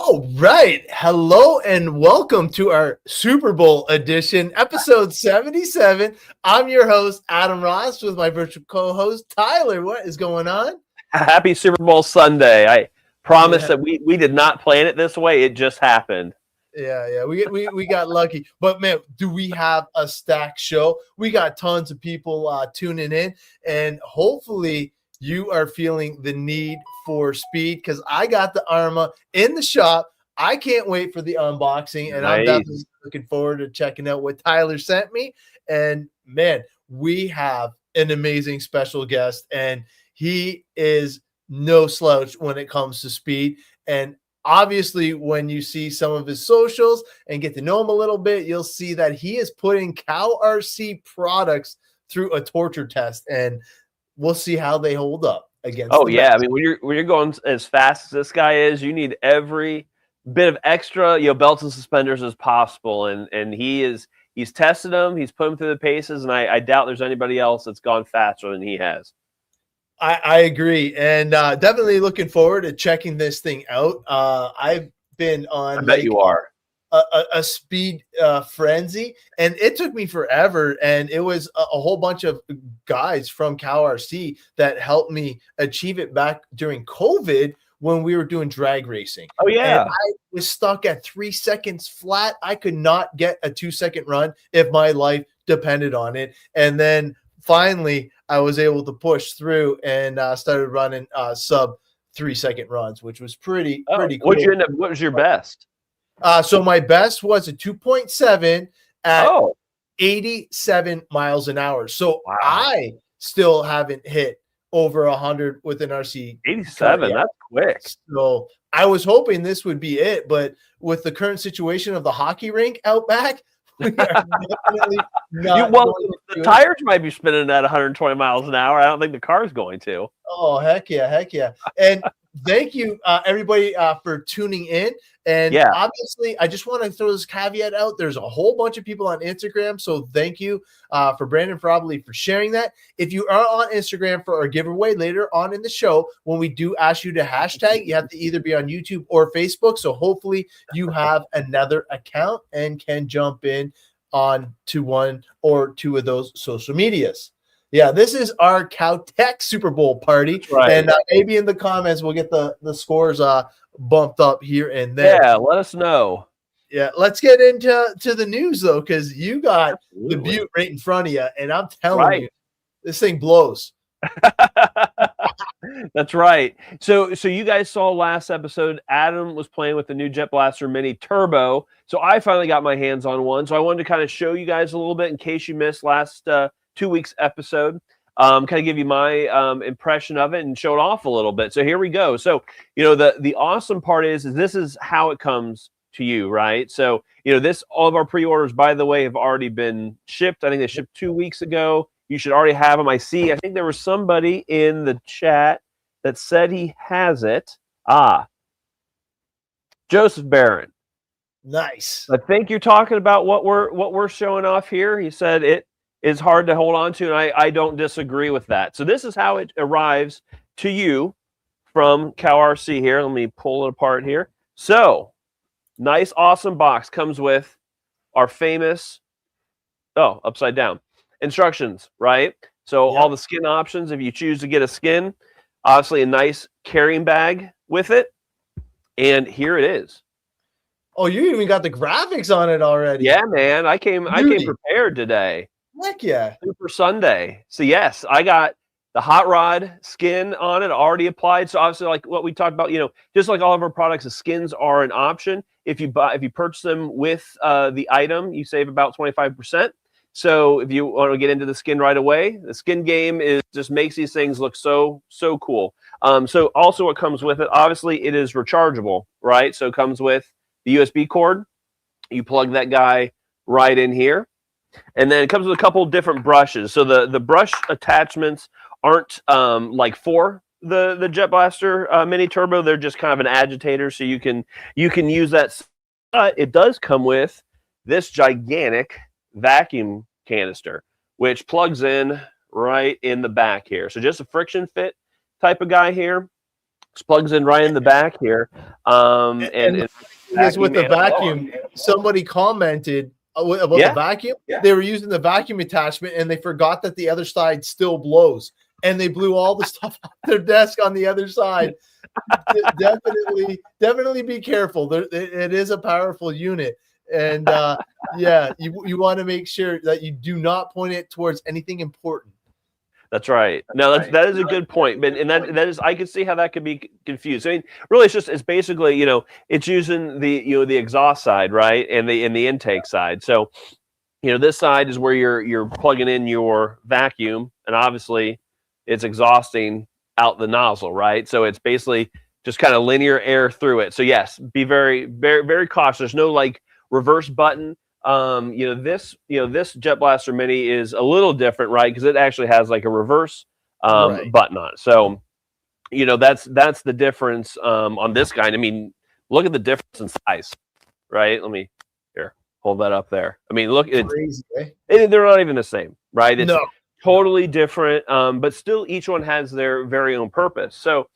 All right. Hello and welcome to our Super Bowl edition, episode 77. I'm your host, Adam Ross, with my virtual co-host, Tyler. What is going on? Happy Super Bowl Sunday. I promise that we did not plan it this way. It just happened. Yeah. We got lucky. But, man, do we have a stacked show? We got tons of people tuning in, and hopefully you are feeling the need for speed because I got the Arma in the shop. I can't wait for the unboxing, and I'm definitely looking forward to checking out what Tyler sent me. And, man, we have an amazing special guest, and he is no slouch when it comes to speed. And obviously, when you see some of his socials and get to know him a little bit, you'll see that he is putting CowRC products through a torture test, and we'll see how they hold up against. Oh yeah, I mean when you're going as fast as this guy is, you need every bit of extra belts and suspenders as possible, and he's tested them, he's put them through the paces, and I doubt there's anybody else that's gone faster than he has. I agree, and definitely looking forward to checking this thing out. I've been on. I bet you are. A speed frenzy, and it took me forever, and it was a whole bunch of guys from CowRC that helped me achieve it back during COVID when we were doing drag racing. Oh yeah, and I was stuck at 3 seconds flat. I could not get a 2-second run if my life depended on it, and then finally I was able to push through and started running sub 3-second runs, which was pretty cool. What was your best? So my best was a 2.7 at 87 miles an hour. So wow. I still haven't hit over 100 with an RC. 87, that's quick. So I was hoping this would be it, but with the current situation of the hockey rink out back, we are definitely not. The tires might be spinning at 120 miles an hour. I don't think the car's going to. Oh, heck yeah. And thank you, everybody, for tuning in. And obviously, I just want to throw this caveat out. There's a whole bunch of people on Instagram, so thank you for Brandon probably for sharing that. If you are on Instagram for our giveaway later on in the show, when we do ask you to hashtag, you have to either be on YouTube or Facebook. So hopefully you have another account and can jump in on to one or two of those social medias. Yeah, this is our Cow-Tech Super Bowl party, right. And maybe in the comments we'll get the scores bumped up here and there. Yeah, let us know. Yeah, let's get into the news though, because you got the Butte right in front of you, and I'm telling you, this thing blows. That's right. So you guys saw last episode, Adam was playing with the new Jet Blaster Mini Turbo. So I finally got my hands on one. So I wanted to kind of show you guys a little bit in case you missed last 2 weeks episode, kind of give you my impression of it and show it off a little bit. So here we go. So, the awesome part is this is how it comes to you, right? So, all of our pre-orders, by the way, have already been shipped. I think they shipped 2 weeks ago. You should already have them. I think there was somebody in the chat that said he has it. Joseph Barron. Nice. I think you're talking about what we're showing off here. He said it is hard to hold on to, and I don't disagree with that. So this is how it arrives to you from CowRC here. Let me pull it apart here. So, nice, awesome box. Comes with our famous, upside down, instructions, right? So all the skin options, if you choose to get a skin, obviously a nice carrying bag with it. And here it is. Oh, you even got the graphics on it already. Yeah, man. I came prepared today. Heck yeah. Super Sunday. So yes, I got the hot rod skin on it already applied. So obviously, like what we talked about, just like all of our products, the skins are an option. If you purchase them with the item, you save about 25%. So if you want to get into the skin right away, the skin game just makes these things look so cool. So also what comes with it, obviously it is rechargeable, right? So it comes with the USB cord. You plug that guy right in here. And then it comes with a couple different brushes. So the brush attachments aren't like for the Jet Blaster Mini Turbo. They're just kind of an agitator, so you can use that. But it does come with this gigantic vacuum canister, which plugs in right in the back here. So just a friction fit type of guy here. Just plugs in right in the back here. And is with the vacuum, somebody commented about the vacuum. They were using the vacuum attachment and they forgot that the other side still blows, and they blew all the stuff off their desk on the other side. Definitely be careful. It is a powerful unit, and you want to make sure that you do not point it towards anything important. That's right. No, that is a good point. But and that is, I can see how that could be confused. I mean, really, it's basically, it's using the exhaust side, right, and the intake side. So, this side is where you're plugging in your vacuum, and obviously, it's exhausting out the nozzle, right? So it's basically just kind of linear air through it. So yes, be very, very, very cautious. There's no like reverse button. This Jet Blaster Mini is a little different, right? Because it actually has like a reverse button on it. So, that's the difference on this guy. I mean, look at the difference in size, right? Let me hold that up there. I mean, look, it's crazy, they're not even the same, right? It's totally different, but still each one has their very own purpose. So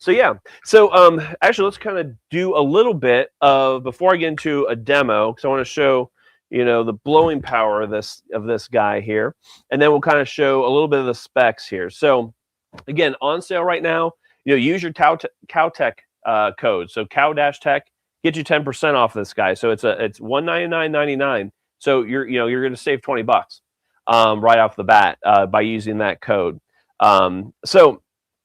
actually, let's kind of do a little bit of, before I get into a demo, because I want to show the blowing power of this guy here, and then we'll kind of show a little bit of the specs here. So again, on sale right now, use your Cow-Tech code. So Cow-Tech get you 10% off this guy. So it's $199.99. So you're going to save $20 right off the bat by using that code. So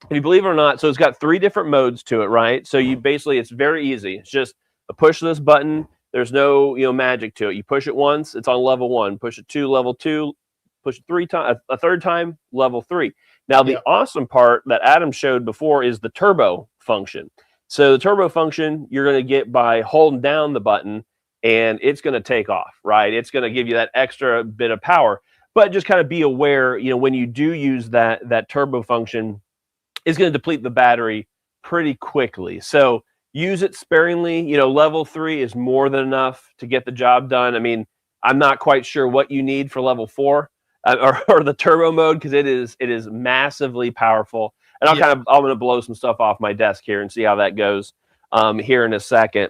if you believe it or not, so it's got 3 different modes to it, right? So it's very easy. It's just a push this button. There's no magic to it. You push it once, it's on level 1. Push it 2, level 2. Push it 3 times, a third time, level 3. Now the awesome part that Adam showed before is the turbo function. So the turbo function you're going to get by holding down the button, and it's going to take off, right? It's going to give you that extra bit of power. But just kind of be aware, when you do use that turbo function, it's going to deplete the battery pretty quickly. So use it sparingly. Level 3 is more than enough to get the job done. I mean, I'm not quite sure what you need for level 4 or the turbo mode, because it is massively powerful. And I'm going to blow some stuff off my desk here and see how that goes here in a second.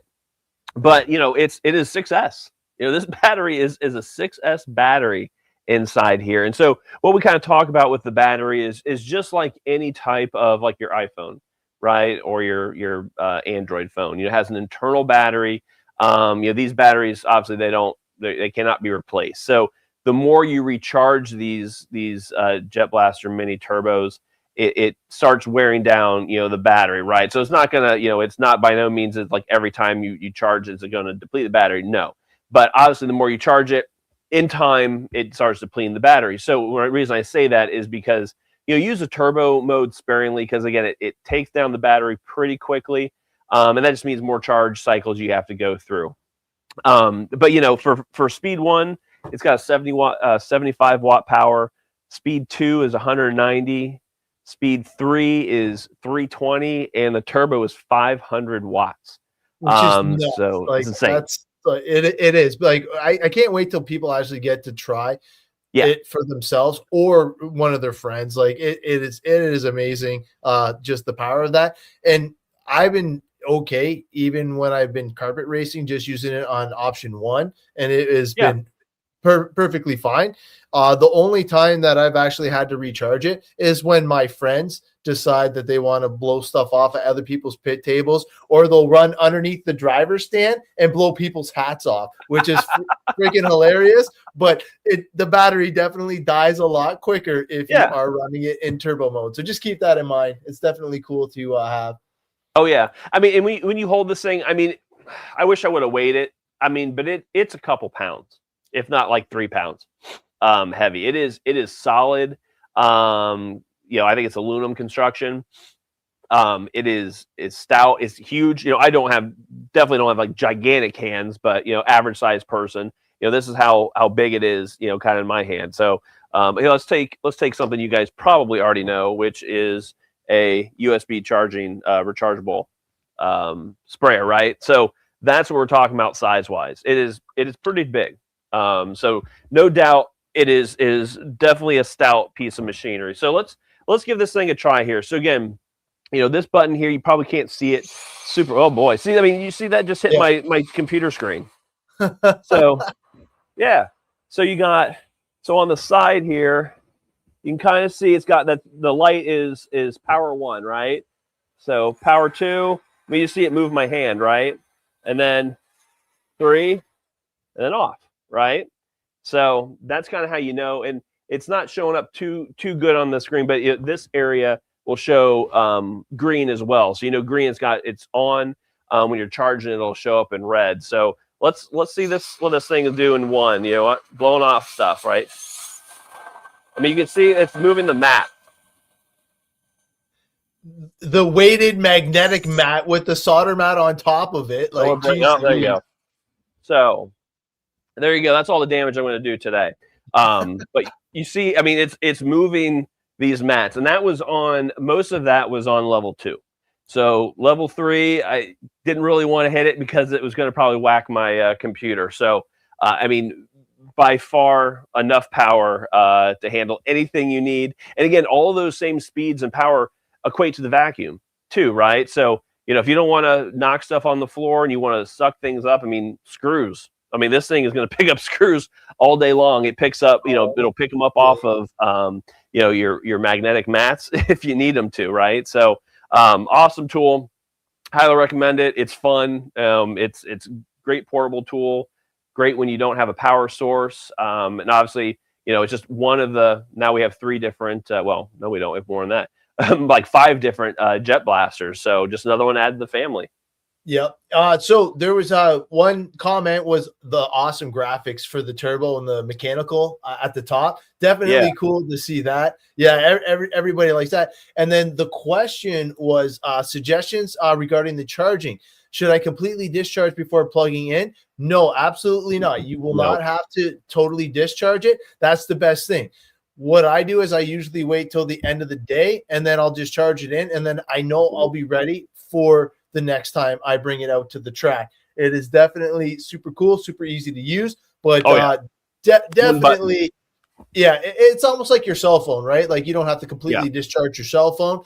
But it is 6S. This battery is a 6S battery inside here. And so what we kind of talk about with the battery is just like any type of, like your iPhone, right, or your Android phone. It has an internal battery. These batteries, obviously, they cannot be replaced. So the more you recharge these Jet Blaster Mini turbos, it starts wearing down the battery, right? So it's not gonna it's not, by no means, it's like every time you charge it's going to deplete the battery. No, but obviously the more you charge it, in time it starts depleting the battery. So the reason I say that is because use the turbo mode sparingly, because again it takes down the battery pretty quickly, and that just means more charge cycles you have to go through. But for speed 1, it's got a 75 watt power. Speed 2 is 190. Speed 3 is 320, and the turbo is 500 watts. Which is nuts. So it's insane. It is. Like I can't wait till people actually get to try it for themselves or one of their friends. Like it is amazing. Just the power of that. And I've been okay even when I've been carpet racing, just using it on option 1, and it has been perfectly fine. The only time that I've actually had to recharge it is when my friends decide that they want to blow stuff off at other people's pit tables, or they'll run underneath the driver's stand and blow people's hats off, which is freaking hilarious. But the battery definitely dies a lot quicker if you are running it in turbo mode. So just keep that in mind. It's definitely cool to have. Oh yeah, I mean, and when you hold this thing, I mean, I wish I would have weighed it. I mean, but it's a couple pounds, if not like 3 pounds heavy. It is solid. I think it's aluminum construction. It's stout. It's huge. I definitely don't have like gigantic hands, but average size person. This is how big it is. Kind of in my hand. So let's take something you guys probably already know, which is a USB charging rechargeable sprayer, right? So that's what we're talking about size wise. It is pretty big. So no doubt it is definitely a stout piece of machinery. So let's give this thing a try here. So again, this button here, you probably can't see it super. Oh boy. See, I mean, you see that just hit my computer screen. So yeah. So so on the side here, you can kind of see it's got that the light is power 1, right? So power 2, I mean, you see it move my hand, right? And then 3, and then off, right? So that's kind of how you know. And it's not showing up too good on the screen, but this area will show green as well. So green it's on. When you're charging, it'll show up in red. So let's see what this thing will do in 1. You know what? Blowing off stuff, right? I mean, you can see it's moving the mat. The weighted magnetic mat with the solder mat on top of it. Like, there you go. So there you go. That's all the damage I'm going to do today. But you see, I mean, it's moving these mats, and most of that was on level 2. So level 3, I didn't really want to hit it because it was going to probably whack my computer. So, I mean, by far enough power to handle anything you need. And again, all of those same speeds and power equate to the vacuum too, right? So, if you don't want to knock stuff on the floor and you want to suck things up, I mean, screws. I mean, this thing is going to pick up screws all day long. It picks up, it'll pick them up off of, your magnetic mats if you need them to, right? So, awesome tool. Highly recommend it. It's fun. It's great portable tool. Great when you don't have a power source. And obviously, it's just one of now we have 3 different, well, no, we don't have more than that. Like 5 different jet blasters. So just another one added to the family. Yep. So there was one comment was the awesome graphics for the turbo and the mechanical at the top. Definitely cool to see that. Yeah, everybody likes that. And then the question was suggestions regarding the charging. Should I completely discharge before plugging in? No, absolutely not. You will not have to totally discharge it. That's the best thing. What I do is I usually wait till the end of the day, and then I'll discharge it in, and then I know I'll be ready for the next time I bring it out to the track. It is definitely super cool, super easy to use, but definitely, it's almost like your cell phone, right? Like you don't have to completely discharge your cell phone.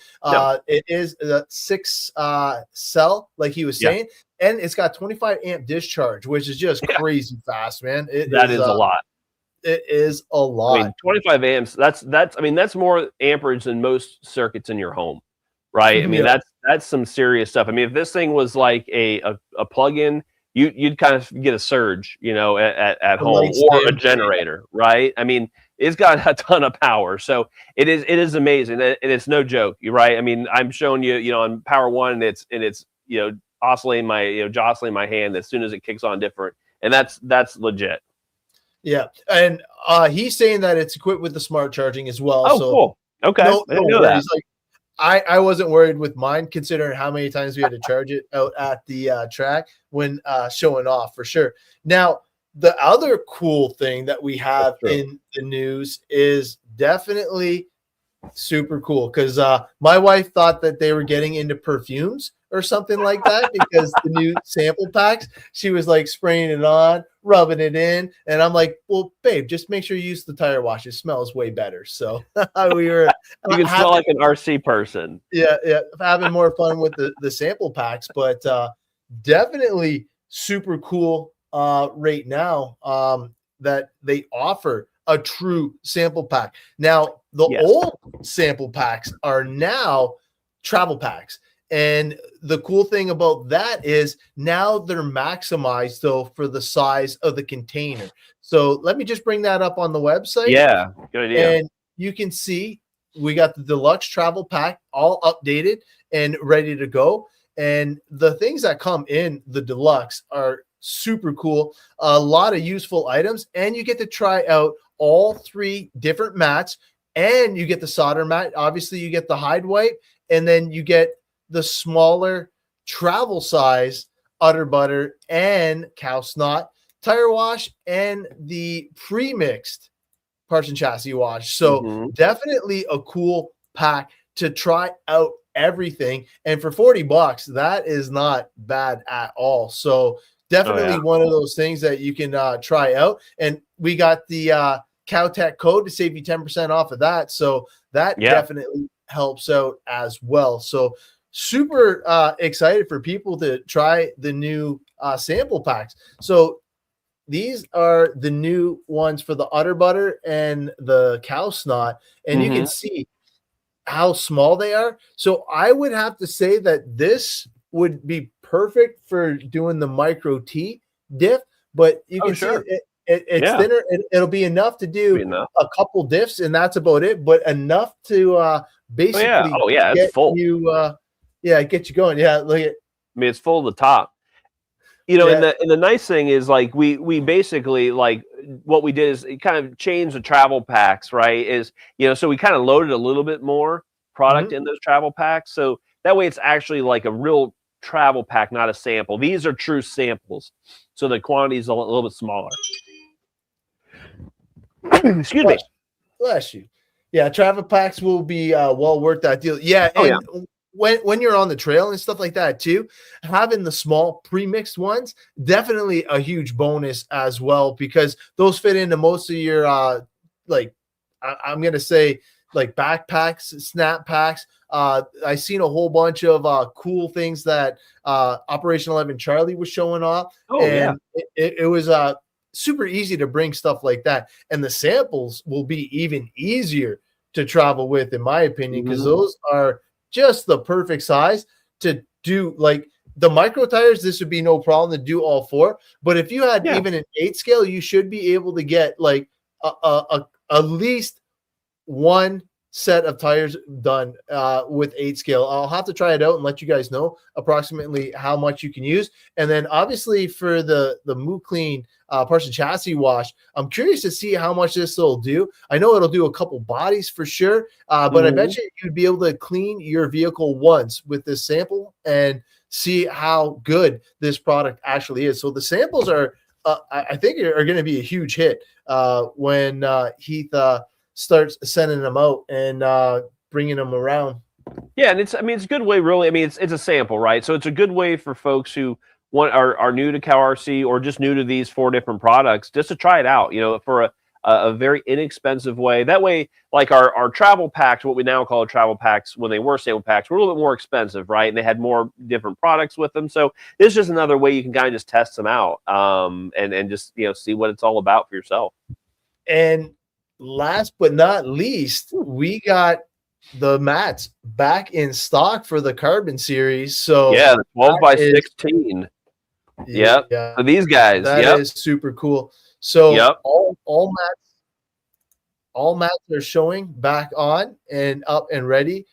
It is a 6 cell, like he was saying, and it's got 25 amp discharge, which is just crazy fast, man. That is a lot. It is a lot. I mean, 25 amps. That's more amperage than most circuits in your home, right? I mean, that's some serious stuff. I mean, if this thing was like a plug-in, you'd kind of get a surge, at home, or a generator, right? I mean, it's got a ton of power, so it is amazing, and it's no joke, right? I mean, I'm showing you, on power 1, and it's oscillating jostling my hand as soon as it kicks on different, and that's legit. Yeah, and he's saying that it's equipped with the smart charging as well. Oh, so cool. Okay, no worries. Like, I wasn't worried with mine, considering how many times we had to charge it out at the track when showing off, for sure. Now, the other cool thing that we have in the news is definitely super cool, because my wife thought that they were getting into perfumes or something like that because the new sample packs, she was like spraying it on, rubbing it in, and I'm like, well, babe, just make sure you use the tire wash. It smells way better. So we were you can smell like an RC person. Yeah, having more fun with the sample packs, but definitely super cool right now that they offer a true sample pack. Now, the old sample packs are now travel packs. And the cool thing about that is now they're maximized, though, for the size of the container. So let me just bring that up on the website. Yeah, good idea. And you can see we got the deluxe travel pack all updated and ready to go. And the things that come in the deluxe are super cool. A lot of useful items. And you get to try out all 3 different mats. And you get the solder mat. Obviously, you get the hide wipe. And then you get the smaller travel size Utter Butter and Cow Snot tire wash and the pre-mixed parts and chassis wash. So definitely a cool pack to try out everything. And for $40, that is not bad at all. So definitely one of those things that you can try out. And we got the Cow-Tech code to save you 10% off of that. So that definitely helps out as well. So super excited for people to try the new sample packs. So these are the new ones for the udder butter and the cow snot, and you can see how small they are. So I would have to say that this would be perfect for doing the micro T diff, but you can see it's thinner. It'll be enough to do a couple diffs, and that's about it. But enough to basically it's full. Get you going. Yeah, look at. I mean, it's full to the top. You know, and the nice thing is, like, we basically, like, what we did is kind of change the travel packs, right? Is, you know, so we kind of loaded a little bit more product in those travel packs, so that way it's actually like a real travel pack, not a sample. These are true samples, so the quantity is a little bit smaller. Excuse me. Bless you. Yeah, travel packs will be well worth that deal. Yeah, and when you're on the trail and stuff like that too, having the small pre-mixed ones, definitely a huge bonus as well, because those fit into most of your like I'm gonna say like backpacks, snap packs. I seen a whole bunch of cool things that Operation 11 Charlie was showing off. It was super easy to bring stuff like that, and the samples will be even easier to travel with, in my opinion, because those are just the perfect size to do. Like the micro tires, this would be no problem to do all four. But if you had even an 8 scale, you should be able to get like at least one set of tires done with 8 scale. I'll have to try it out and let you guys know approximately how much you can use. And then obviously for the Moo Clean parts and chassis wash, I'm curious to see how much this will do. I know it'll do a couple bodies for sure, but I bet you'd be able to clean your vehicle once with this sample and see how good this product actually is. So the samples are I think are going to be a huge hit when Heath starts sending them out and bringing them around. Yeah, and it's a good way, really. I mean, it's a sample, right? So it's a good way for folks who are new to CowRC or just new to these 4 different products, just to try it out, you know, for a very inexpensive way. That way, like our travel packs, what we now call travel packs, when they were sample packs, were a little bit more expensive, right? And they had more different products with them. So it's just another way you can kind of just test them out and just, you know, see what it's all about for yourself. And last but not least, we got the mats back in stock for the Carbon series. So yeah, the 12x16. Yep. Yeah. For these guys. That is super cool. So all mats are showing back on and up and ready,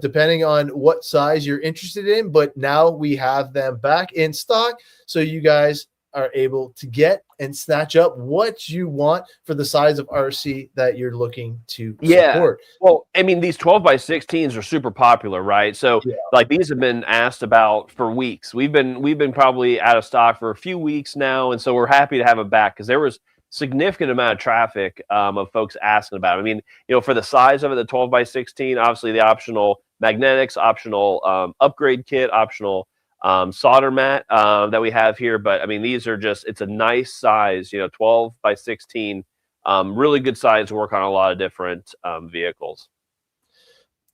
depending on what size you're interested in. But now we have them back in stock, so you guys are able to get and snatch up what you want for the size of RC that you're looking to support. Well, I mean, these 12x16s are super popular, right? So like these have been asked about for weeks. We've been probably out of stock for a few weeks now, and so we're happy to have them back because there was significant amount of traffic of folks asking about it. I mean, you know, for the size of it, the 12x16, obviously the optional magnetics, optional upgrade kit, optional solder mat that we have here. But I mean, these are just, it's a nice size, you know, 12x16, really good size to work on a lot of different vehicles.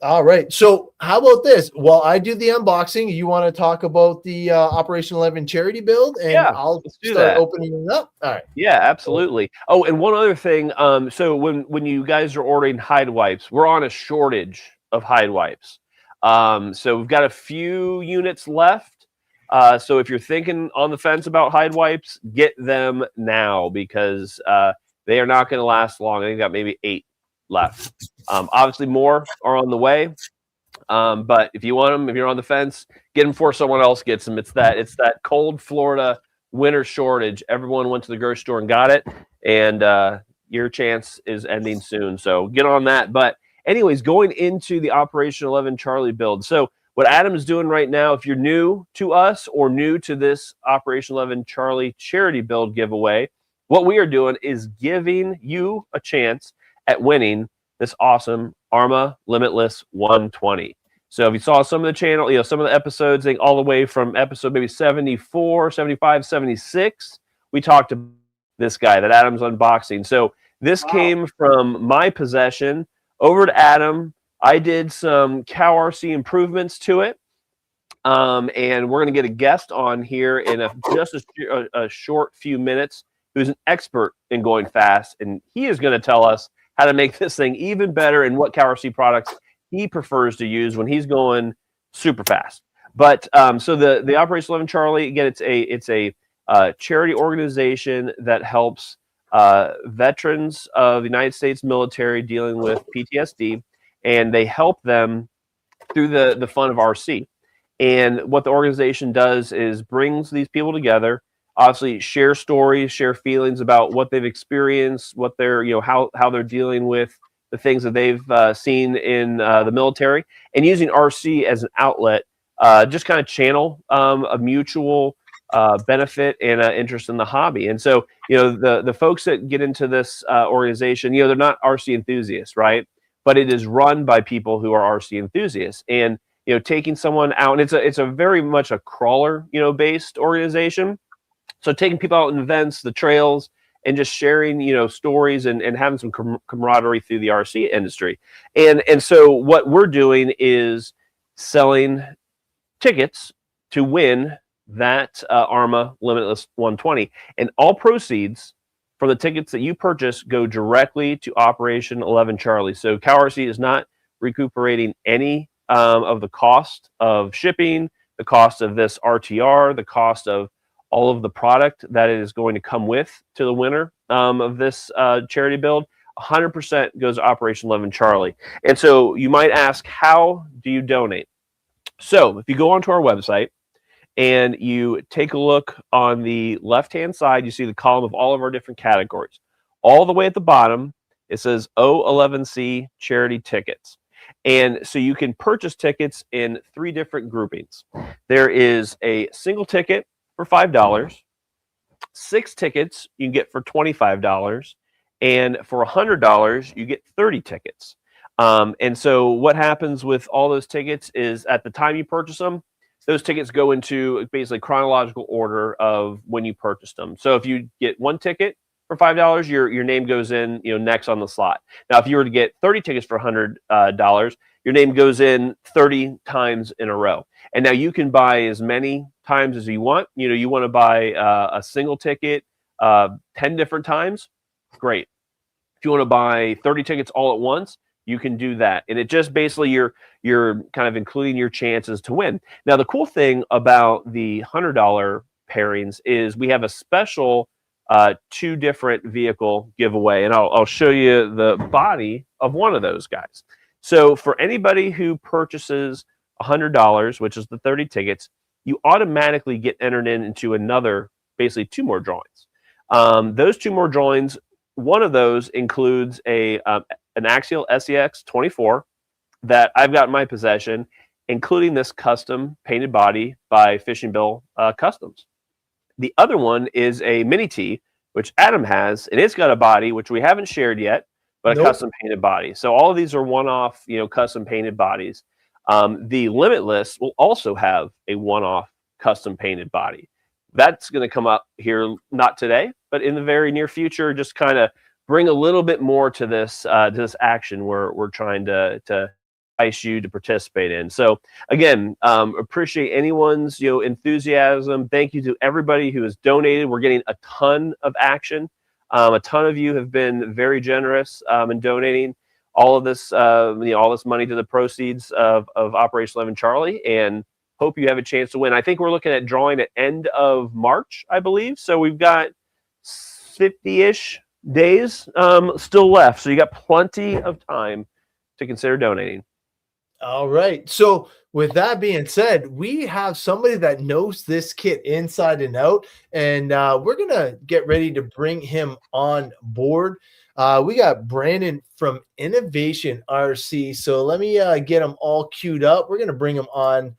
All right. So how about this? While I do the unboxing, you want to talk about the Operation 11 charity build, and I'll start opening it up. All right. Yeah, absolutely. Oh, and one other thing. So when you guys are ordering hide wipes, we're on a shortage of hide wipes. So we've got a few units left. So if you're thinking on the fence about hide wipes, get them now because they are not going to last long. I think got maybe 8 left. Obviously more are on the way. But if you want them, if you're on the fence, get them before someone else gets them. It's that cold Florida winter shortage. Everyone went to the grocery store and got it, and your chance is ending soon. So get on that. But anyways, going into the Operation 11 Charlie build. So what Adam is doing right now, if you're new to us or new to this Operation 11 Charlie charity build giveaway, what we are doing is giving you a chance at winning this awesome Arma Limitless 120. So if you saw some of the channel, you know, some of the episodes, I think all the way from episode maybe 74, 75, 76, we talked about this guy that Adam's unboxing. So this came from my possession over to Adam I did some CowRC improvements to it. And we're going to get a guest on here in just a short few minutes who's an expert in going fast. And he is going to tell us how to make this thing even better and what CowRC products he prefers to use when he's going super fast. But so the Operation 11 Charlie, again, it's a charity organization that helps veterans of the United States military dealing with PTSD, and they help them through the fun of RC. And what the organization does is brings these people together, obviously share stories, share feelings about what they've experienced, what they're, how they're dealing with the things that they've seen in the military, and using RC as an outlet, just kind of channel a mutual benefit and interest in the hobby. And so, the folks that get into this organization, they're not RC enthusiasts, right? But it is run by people who are RC enthusiasts. And taking someone out, and it's a very much a crawler, based organization. So taking people out in events, the trails, and just sharing, stories and having some camaraderie through the RC industry. And so what we're doing is selling tickets to win that ARMA Limitless 120, and all proceeds from the tickets that you purchase go directly to Operation 11 Charlie. So CowRC is not recuperating any of the cost of shipping, the cost of this RTR, the cost of all of the product that is going to come with to the winner of this charity build. 100% goes to Operation 11 Charlie. And so you might ask, how do you donate? So if you go onto our website and you take a look on the left-hand side, you see the column of all of our different categories. All the way at the bottom, it says O11C charity tickets. And so you can purchase tickets in 3 different groupings. There is a single ticket for $5, 6 tickets you can get for $25, and for $100 you get 30 tickets. And so what happens with all those tickets is at the time you purchase them, those tickets go into basically chronological order of when you purchased them. So if you get 1 ticket for $5, your name goes in, next on the slot. Now, if you were to get 30 tickets for $100, your name goes in 30 times in a row. And now you can buy as many times as you want. You want to buy a single ticket 10 different times, great. If you want to buy 30 tickets all at once, you can do that. And it just basically you're kind of including your chances to win. Now, the cool thing about the $100 pairings is we have a special 2 different vehicle giveaway, and I'll show you the body of one of those guys. So for anybody who purchases $100, which is the 30 tickets, you automatically get entered into another, basically 2 more drawings. Those 2 more drawings, one of those includes an Axial SEX 24 that I've got in my possession, including this custom painted body by Fishing Bill Customs. The other one is a Mini T, which Adam has, and it's got a body which we haven't shared yet, but a custom painted body. So all of these are one-off, custom painted bodies. The Limitless will also have a one-off custom painted body. That's going to come up here, not today, but in the very near future, just kind of bring a little bit more to this action we're trying to entice you to participate in. So again, appreciate anyone's enthusiasm. Thank you to everybody who has donated. We're getting a ton of action. A ton of you have been very generous in donating all of this all this money to the proceeds of Operation 11 Charlie, and hope you have a chance to win. I think we're looking at drawing at end of March, I believe. So we've got 50-ish days still left. So you got plenty of time to consider donating. All right. So with that being said, we have somebody that knows this kit inside and out, and we're going to get ready to bring him on board. We got Brandon from Innovation RC. So let me get him all queued up. We're going to bring him on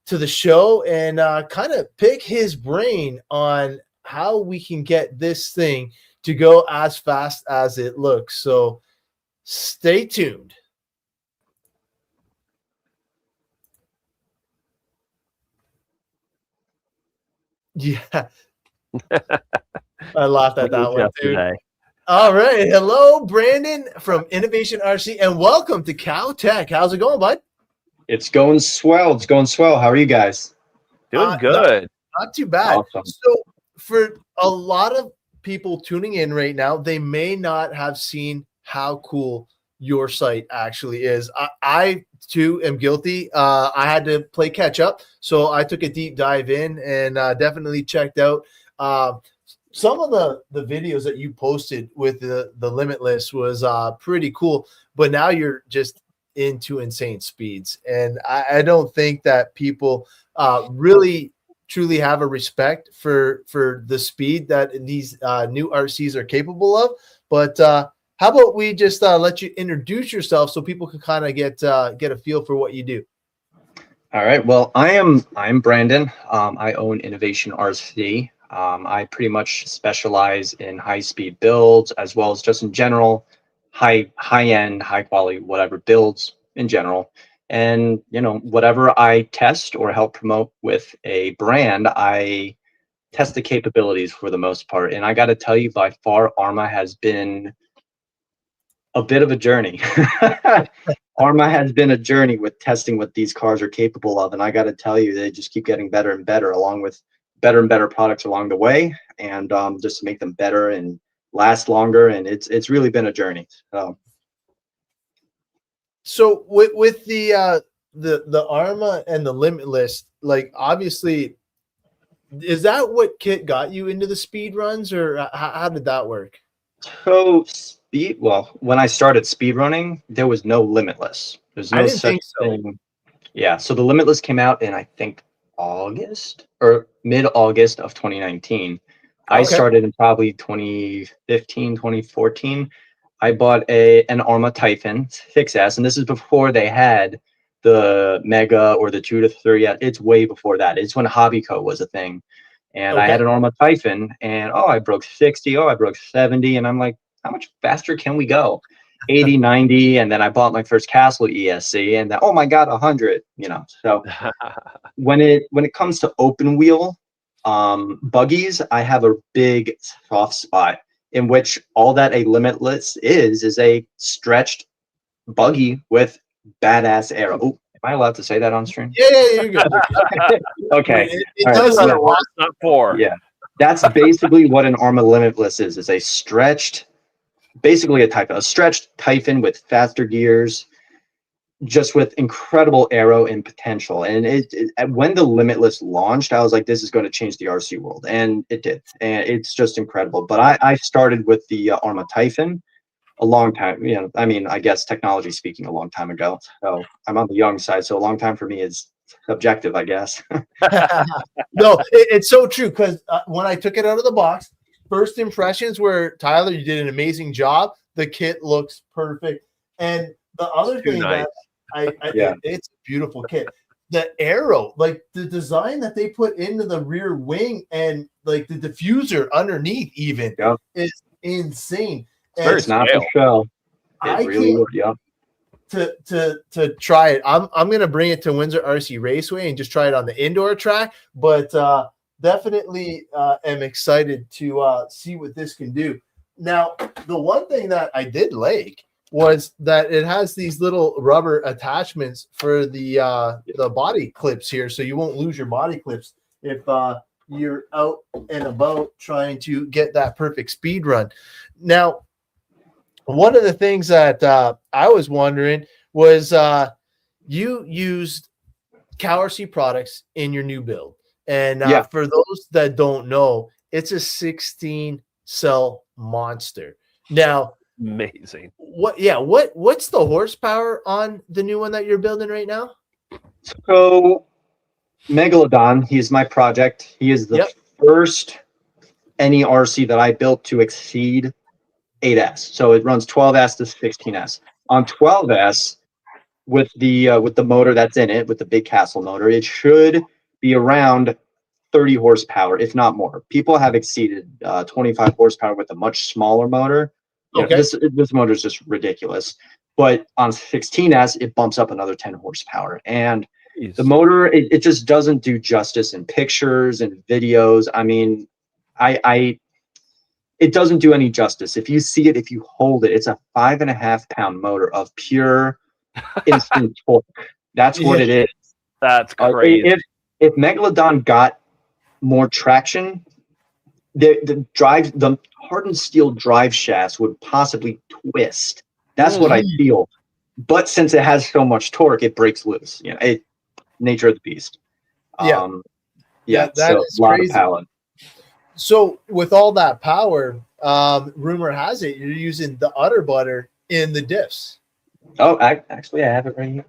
to the show and kind of pick his brain on how we can get this thing to go as fast as it looks. So stay tuned. Yeah. I laughed at that one, dude. All right. Hello, Brandon from Innovation RC, and welcome to Cow-Tech. How's it going, bud? It's going swell. It's going swell. How are you guys? Doing good. Not too bad. Awesome. So, for a lot of people tuning in right now, they may not have seen how cool your site actually is. I too am guilty. I had to play catch up, so I took a deep dive in and definitely checked out some of the videos that you posted with the Limitless was pretty cool. But now you're just into insane speeds, and I don't think that people really truly have a respect for the speed that these new RCs are capable of. But how about we just let you introduce yourself so people can kind of get a feel for what you do? All right. Well, I'm Brandon. I own Innovation RC. I pretty much specialize in high-speed builds as well as just in general high-end, high-quality, whatever builds in general. And whatever I test or help promote with a brand, I test the capabilities for the most part. And I got to tell you, by far, Arma has been a bit of a journey. Arma has been a journey with testing what these cars are capable of, and I got to tell you, they just keep getting better and better, along with better and better products along the way, and just to make them better and last longer. And it's really been a journey. So with the Arma and the Limitless, like, obviously, is that what kit got you into the speed runs, or how did that work? So well, when I started speed running, there was no Limitless. There's no such thing. Yeah. So the Limitless came out in, I think, August or mid-August of 2019. Okay. I started in probably 2015, 2014. I bought an Arma Typhon 6S, and this is before they had the Mega or the 2 to 3. It's way before that. It's when Hobbyco was a thing. And I had an Arma Typhon, and I broke 60. I broke 70. And I'm like, how much faster can we go? 80, 90. And then I bought my first Castle ESC, and then, oh my God, 100, So when it comes to open wheel buggies, I have a big soft spot, in which all that a Limitless is a stretched buggy with badass aero. Ooh, am I allowed to say that on stream? Yeah, you're good. Okay. It does right. Not for. Yeah, that's basically what an Arma Limitless is a stretched, basically a stretched Typhon with faster gears, just with incredible aero and potential. And when the Limitless launched, I was like, this is going to change the RC world, and it did. And it's just incredible. But I started with the Arma Typhon a long time, I guess technology speaking, a long time ago. So I'm on the young side, so a long time for me is subjective, I guess. No, it's so true, because when I took it out of the box, first impressions were, Tyler, you did an amazing job. The kit looks perfect. And the other thing that it's a beautiful kit. The aero, like the design that they put into the rear wing and like the diffuser underneath even is insane. It's not for show. It really would, to try it. I'm gonna bring it to Windsor RC Raceway and just try it on the indoor track, but definitely am excited to see what this can do. Now, the one thing that I did like was that it has these little rubber attachments for the body clips here, so you won't lose your body clips if you're out and about trying to get that perfect speed run. Now, one of the things that I was wondering was you used CowRC products in your new build. And for those that don't know, it's a 16 cell monster. Now, amazing. What's the horsepower on the new one that you're building right now? So Megalodon, he's my project. He is the first any RC that I built to exceed 8S. So it runs 12S to 16S. On 12S, with the motor that's in it, with the big Castle motor, it should be around 30 horsepower, if not more. People have exceeded 25 horsepower with a much smaller motor. This motor is just ridiculous. But on 16S, it bumps up another 10 horsepower. And the motor, it just doesn't do justice in pictures and videos. I mean, it doesn't do any justice. If you see it, if you hold it, it's a 5.5 pound motor of pure instant torque. That's what it is. That's crazy. If Megalodon got more traction, the hardened steel drive shafts would possibly twist. That's what I feel. But since it has so much torque, it breaks loose. You know, nature of the beast. That so is a lot crazy. of power. So with all that power, rumor has it you're using the udder butter in the diffs. Oh, I have it right here.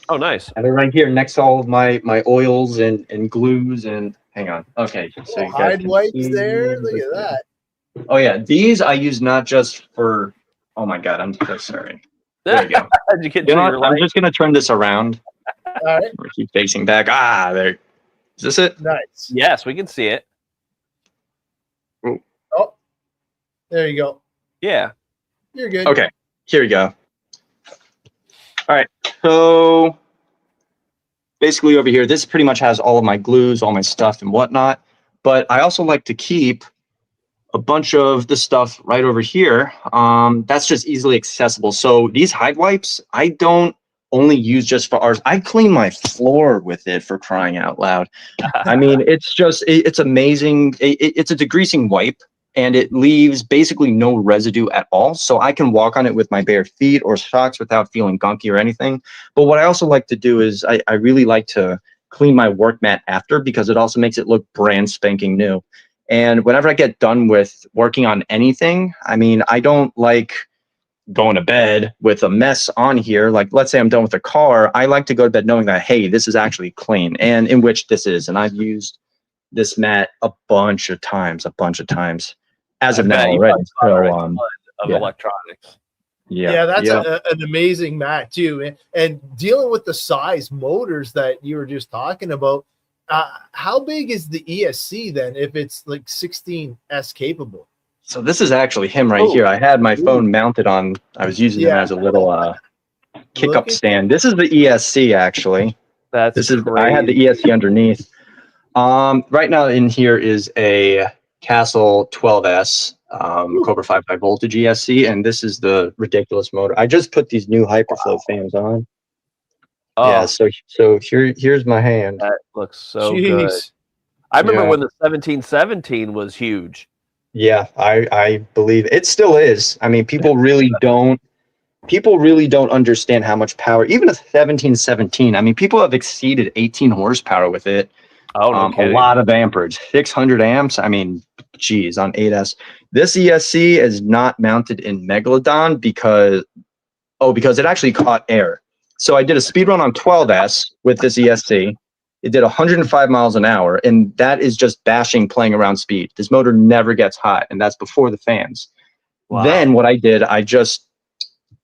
Oh, nice. I have it right here next to all of my oils and glues and hang on. Okay, so you guys Hide can wipes see there. Look at that. Oh yeah, these I use not just for. Oh my god, I'm so sorry. There we go. I'm just gonna turn this around. All right. Keep facing back. There. Is this it? Nice. Yes, we can see it. Ooh. Oh, there you go. Yeah. You're good. Okay, here we go. All right, so basically over here, this pretty much has all of my glues, all my stuff and whatnot. But I also like to keep a bunch of the stuff right over here. That's just easily accessible. So these hide wipes, I don't only use just for ours. I clean my floor with it, for crying out loud. I mean, it's amazing. It's a degreasing wipe, and it leaves basically no residue at all. So I can walk on it with my bare feet or socks without feeling gunky or anything. But what I also like to do is I really like to clean my work mat after, because it also makes it look brand spanking new. And whenever I get done with working on anything, I mean, I don't like going to bed with a mess on here. Like, let's say I'm done with a car, I like to go to bed knowing that, hey, this is actually clean, and in which this is. And I've used this mat a bunch of times as of now already. So, of electronics. Yeah, that's an amazing mat too. And dealing with the size motors that you were just talking about, how big is the ESC then if it's like 16S capable? So this is actually him right here. I had my phone mounted on, I was using it as a little kick-up stand. This is the ESC actually. I had the ESC underneath. Right now in here is a Castle 12S Cobra 5 high voltage ESC, and this is the ridiculous motor. I just put these new Hyperflow fans on. Oh. Yeah, so here's my hand. That looks so good. I remember when the 1717 was huge. Yeah, I believe it still is. I mean, people really don't understand how much power, even a 1717. I mean, people have exceeded 18 horsepower with it. Oh, no kidding. A lot of amperage, 600 amps. I mean, geez, on 8S. This ESC is not mounted in Megalodon because it actually caught air. So I did a speed run on 12S with this ESC. It did 105 miles an hour, and that is just bashing, playing around speed. This motor never gets hot, and that's before the fans. Wow. Then what I did, I just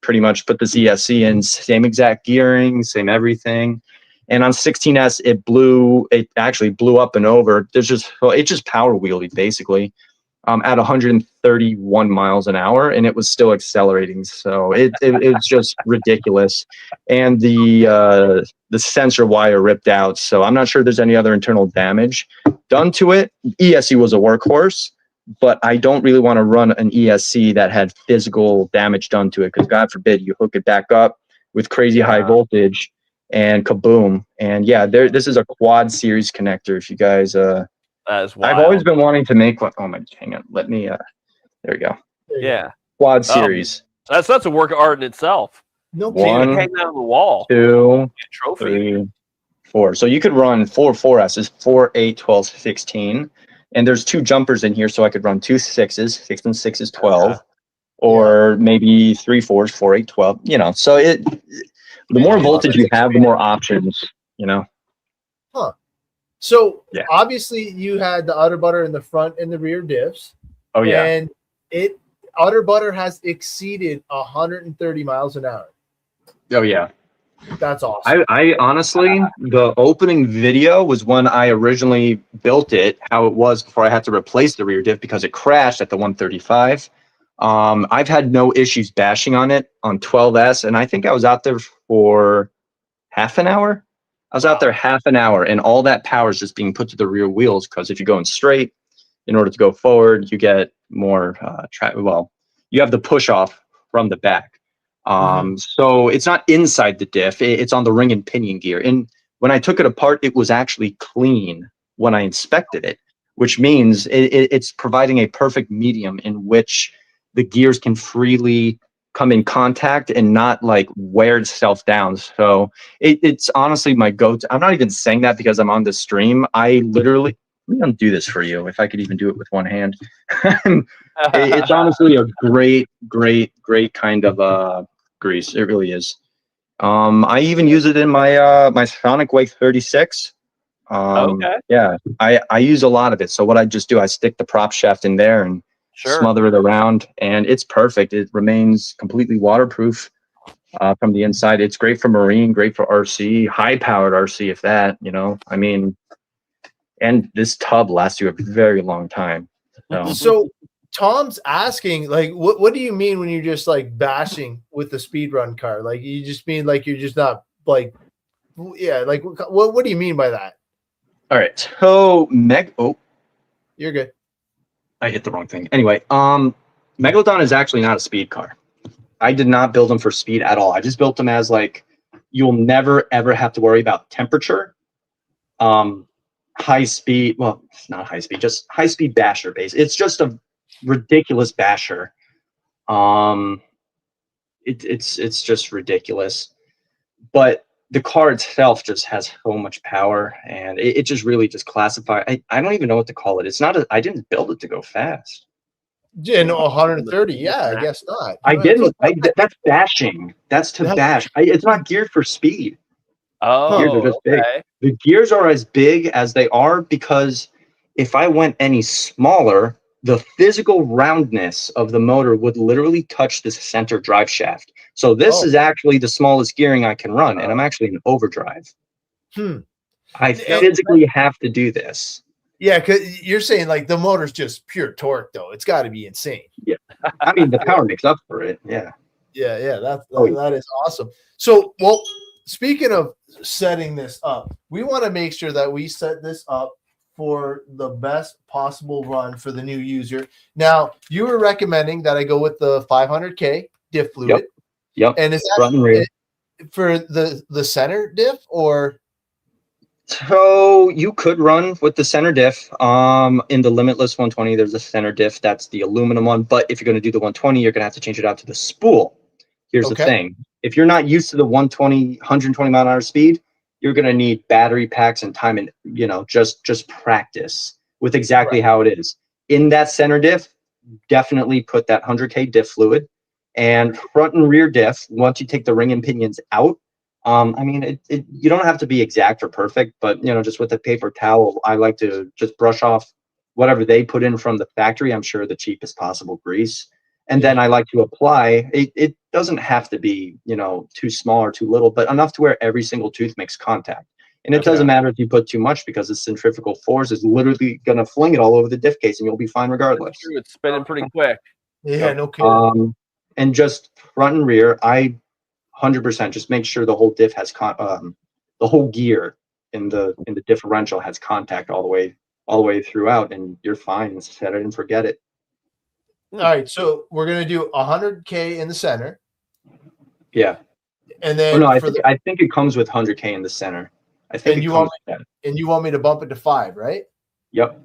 pretty much put this ESC in, same exact gearing, same everything. And on 16S, it actually blew up and over. It just power wheeled basically at 131 miles an hour, and it was still accelerating. So it's just ridiculous. And the sensor wire ripped out. So I'm not sure there's any other internal damage done to it. ESC was a workhorse, but I don't really want to run an ESC that had physical damage done to it, because God forbid you hook it back up with crazy high voltage and kaboom. And yeah, this is a quad series connector. If you guys, I've always been wanting to make one. Oh my, hang on. Let me, there we go. Yeah. Quad series. That's a work of art in itself. No, one, hang that on the wall. 2, trophy. 3, 4. So you could run 4/4s, 4, 8, 12, 16. And there's 2 jumpers in here, so I could run 2 6s, 6 and 6 is 12, or maybe 3 4s, 4, 8, 12. You know, so the more voltage you have, the more options. You know. Huh. So obviously you had the udder butter in the front and the rear diffs. Oh yeah. And udder butter has exceeded 130 miles an hour. Oh yeah. That's awesome. I honestly, the opening video was when I originally built it, how it was before I had to replace the rear diff because it crashed at the 135. I've had no issues bashing on it on 12S, and I think I was out there for half an hour. I was out there half an hour, and all that power is just being put to the rear wheels, because if you're going straight, in order to go forward, you get more you have the push off from the back. So it's not inside the diff, it's on the ring and pinion gear. And when I took it apart, it was actually clean when I inspected it, which means it's providing a perfect medium in which the gears can freely come in contact and not like wear itself down. So it's honestly my go-to. I'm not even saying that because I'm on the stream. I literally, let me undo this for you if I could even do it with one hand. It's honestly a great kind of grease. It really is. I even use it in my my Sonic Wake 36. Okay. Yeah, I use a lot of it. So what I just do, I stick the prop shaft in there and smother it around, and it's perfect. It remains completely waterproof from the inside. It's great for marine, great for RC, high powered RC, if that, you know, I mean, and this tub lasts you a very long time. So Tom's asking, like, what do you mean when you're just like bashing with the speed run car? Like, you just mean like you're just not like, yeah, like what do you mean by that? All right, so you're good. I hit the wrong thing. Anyway, Megalodon is actually not a speed car. I did not build them for speed at all. I just built them as like, you'll never ever have to worry about temperature. High speed, well, it's not high speed, just high speed basher base. It's just a ridiculous basher. It's just ridiculous. But the car itself just has so much power, and it just really just classify. I don't even know what to call it. It's not I didn't build it to go fast. In 130, yeah, I guess not. I didn't. That's bashing. That's to bash. It's not geared for speed. Oh, gears are just big. The gears are as big as they are because if I went any smaller, the physical roundness of the motor would literally touch the center drive shaft. So this is actually the smallest gearing I can run, and I'm actually in overdrive. I physically have to do this. Yeah, because you're saying like the motor's just pure torque, though. It's got to be insane. Yeah, I mean the power makes up for it. Yeah. That is awesome. So, well, speaking of setting this up, we want to make sure that we set this up for the best possible run for the new user. Now, you were recommending that I go with the 500K diff fluid. Yep. And is that for the center diff or? So you could run with the center diff. In the Limitless 120, there's a center diff. That's the aluminum one. But if you're going to do the 120, you're going to have to change it out to the spool. Here's the thing. If you're not used to the 120 mile an hour speed, you're going to need battery packs and time and, you know, just practice with exactly how it is. In that center diff, definitely put that 100K diff fluid, and front and rear diff. Once you take the ring and pinions out, I mean, you don't have to be exact or perfect, but, you know, just with a paper towel, I like to just brush off whatever they put in from the factory. I'm sure the cheapest possible grease. And then I like to apply, it doesn't have to be, you know, too small or too little, but enough to where every single tooth makes contact. And it doesn't matter if you put too much, because the centrifugal force is literally going to fling it all over the diff case and you'll be fine regardless. That's true. It's spinning pretty quick. Yeah, no kidding. And just front and rear, I 100% just make sure the whole diff has the whole gear in the differential has contact all the way throughout, and you're fine. Set it and forget it. All right, so we're gonna do 100K in the center. Yeah, and then I think it comes with 100K in the center. I think. And you want me to bump it to 5, right? Yep.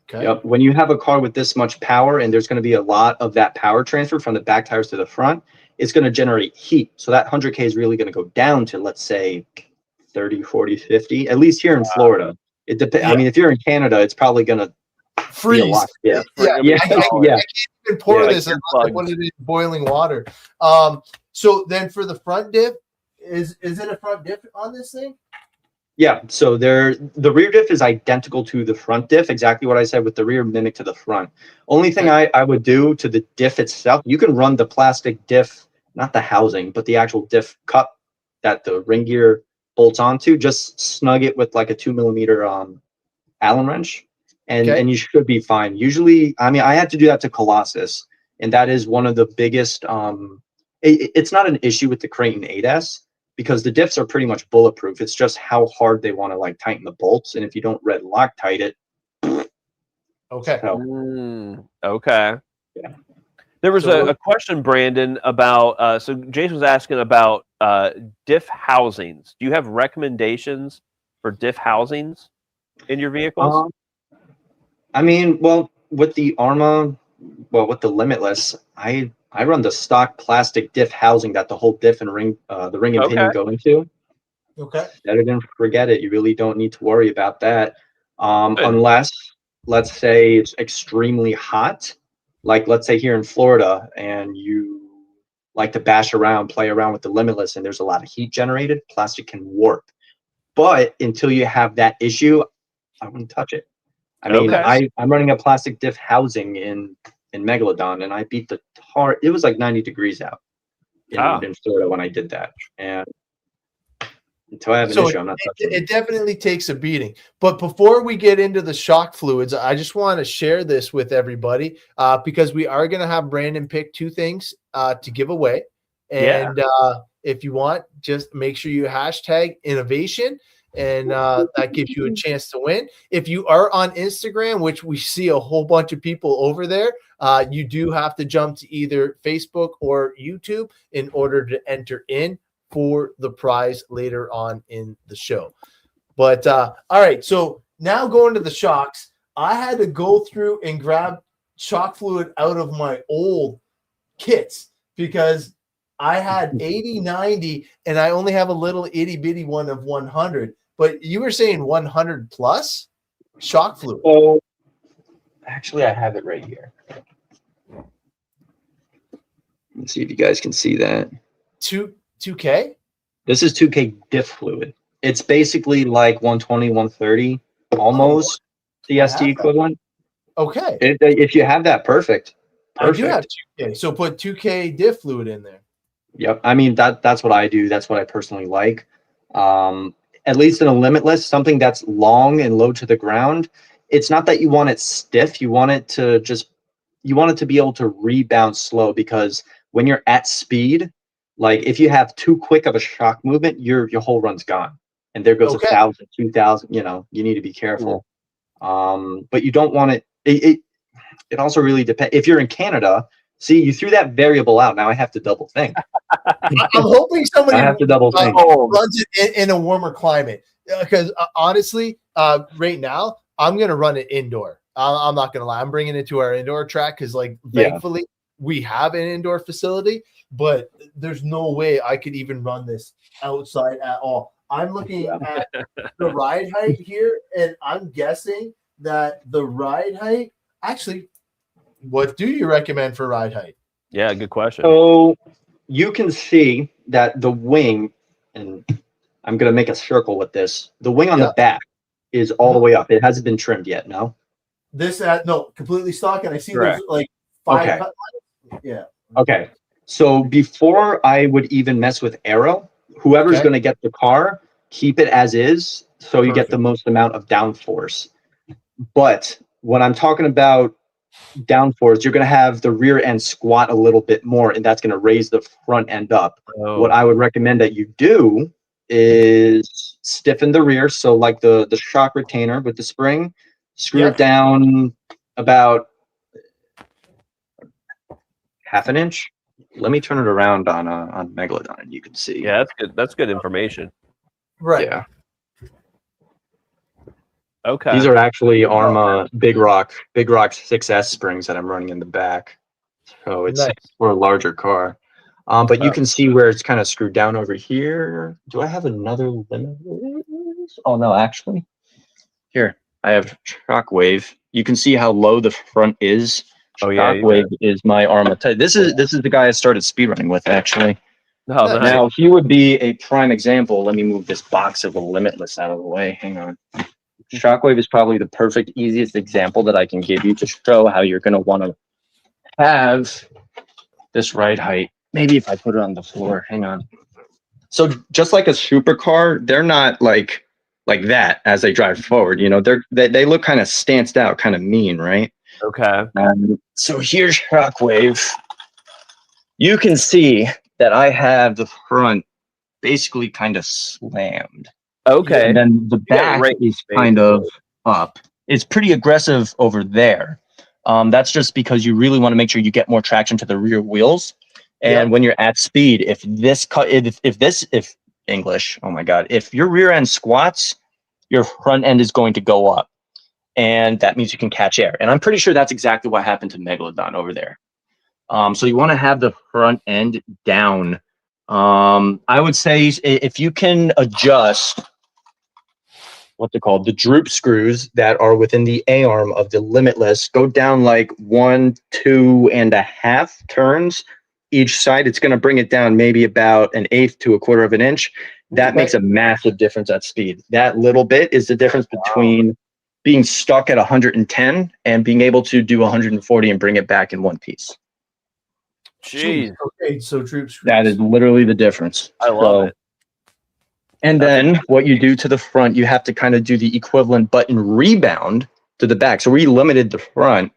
Okay. Yep. When you have a car with this much power, and there's going to be a lot of that power transfer from the back tires to the front, it's going to generate heat. So that 100K is really going to go down to, let's say, 30, 40, 50. At least here in Florida, it depends. I mean, if you're in Canada, it's probably going to freeze. Yeah. I can't even pour this and put it in boiling water. So then for the front diff, is it a front diff on this thing? Yeah, so the rear diff is identical to the front diff, exactly what I said, with the rear mimic to the front. Only thing I would do to the diff itself, you can run the plastic diff, not the housing, but the actual diff cup that the ring gear bolts onto, just snug it with like a 2mm Allen wrench, and you should be fine. Usually, I mean, I had to do that to Colossus, and that is one of the biggest, it's not an issue with the Creighton 8S, because the diffs are pretty much bulletproof. It's just how hard they want to like tighten the bolts. And if you don't red Loctite it, Okay. So, Okay. yeah. There was a question, Brandon, about so Jason was asking about diff housings. Do you have recommendations for diff housings in your vehicles? I mean, well, with the Arma, with the Limitless, I run the stock plastic diff housing that the whole diff and ring, the ring and pinion go into. Okay. Better than forget it. You really don't need to worry about that, unless, let's say, it's extremely hot. Like, let's say here in Florida, and you like to bash around, play around with the Limitless, and there's a lot of heat generated, plastic can warp. But until you have that issue, I wouldn't touch it. I mean, I'm running a plastic diff housing in Megalodon, and I beat the tar. It was like 90 degrees out in Florida when I did that. And until I have an issue, I'm not touching it. It definitely takes a beating. But before we get into the shock fluids, I just want to share this with everybody because we are going to have Brandon pick 2 things to give away. And if you want, just make sure you hashtag innovation, and that gives you a chance to win. If you are on Instagram, which we see a whole bunch of people over there, you do have to jump to either Facebook or YouTube in order to enter in for the prize later on in the show. But all right, so now going to the shocks, I had to go through and grab shock fluid out of my old kits because I had 80, 90, and I only have a little itty bitty one of 100. But you were saying 100 plus shock fluid. Oh, actually, I have it right here. Let's see if you guys can see that. 2K? This is 2K diff fluid. It's basically like 120, 130, almost CST equivalent. Okay. If you have that, perfect. I do have 2K. So put 2K diff fluid in there. Yep. I mean, that's what I do. That's what I personally like. At least in a Limitless, something that's long and low to the ground. It's not that you want it stiff. You want it to be able to rebound slow, because when you're at speed, like if you have too quick of a shock movement, your whole run's gone. And there goes 1,000, 2,000, you need to be careful. But you don't want it. It also really depends. If you're in Canada, see, you threw that variable out. Now I have to double think. I'm hoping somebody I have to double think. Runs it in a warmer climate. Because honestly, right now, I'm going to run it indoor. I'm not going to lie. I'm bringing it to our indoor track because, thankfully, we have an indoor facility, but there's no way I could even run this outside at all. I'm looking at the ride height here, and I'm guessing that the ride height – actually, what do you recommend for ride height? Yeah, good question. So you can see that the wing, and I'm going to make a circle with this. The wing on the back is all the way up. It hasn't been trimmed yet, no? This, no, completely stock, and I see there's 5 cut lines. Yeah. Okay. So before I would even mess with aero, whoever's going to get the car, keep it as is so you get the most amount of downforce. But when I'm talking about downforce, you're going to have the rear end squat a little bit more, and that's going to raise the front end up. What I would recommend that you do is stiffen the rear. So like the shock retainer with the spring, screw it down about half an inch. Let me turn it around on Megalodon, and you can see. Yeah, that's good. That's good information. Right. Yeah. Okay. These are actually Arma Big Rock 6S springs that I'm running in the back. So it's for a larger car. But you can see where it's kind of screwed down over here. Do I have another limit? Oh, no, actually. Here, I have Shockwave. You can see how low the front is. Shockwave is my Arma type. This is the guy I started speedrunning with, actually. Oh, nice. Now, he would be a prime example. Let me move this box of the Limitless out of the way. Hang on. Shockwave is probably the perfect, easiest example that I can give you to show how you're going to want to have this ride height. Maybe if I put it on the floor. Hang on. So just like a supercar, they're not like that as they drive forward. They look kind of stanced out, kind of mean, right? Okay. So here's Shockwave. You can see that I have the front basically kind of slammed. Okay. And then the back is kind of up. is pretty aggressive over there. That's just because you really want to make sure you get more traction to the rear wheels. And when you're at speed, if English, oh my God, if your rear end squats, your front end is going to go up. And that means you can catch air. And I'm pretty sure that's exactly what happened to Megalodon over there. So you want to have the front end down. I would say if you can adjust what's it called, the droop screws that are within the A-arm of the Limitless, go down like 1, 2.5 turns each side. It's going to bring it down maybe about 1/8 to 1/4 of an inch. That makes a massive difference at speed. That little bit is the difference between being stuck at 110 and being able to do 140 and bring it back in one piece. Jeez. Okay, so droop screws. That is literally the difference. I love it. And then what you do to the front, you have to kind of do the equivalent button rebound to the back. So we limited the front.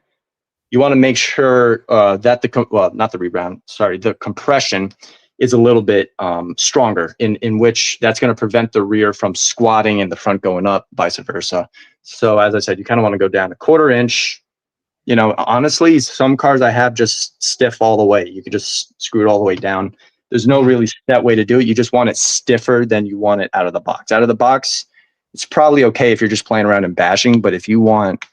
You want to make sure that the compression is a little bit stronger, in which that's going to prevent the rear from squatting and the front going up, vice versa. So as I said, you kind of want to go down 1/4 inch. You know, honestly, some cars I have just stiff all the way. You can just screw it all the way down. There's no really set way to do it. You just want it stiffer than you want it out of the box. Out of the box, it's probably okay if you're just playing around and bashing, but if you want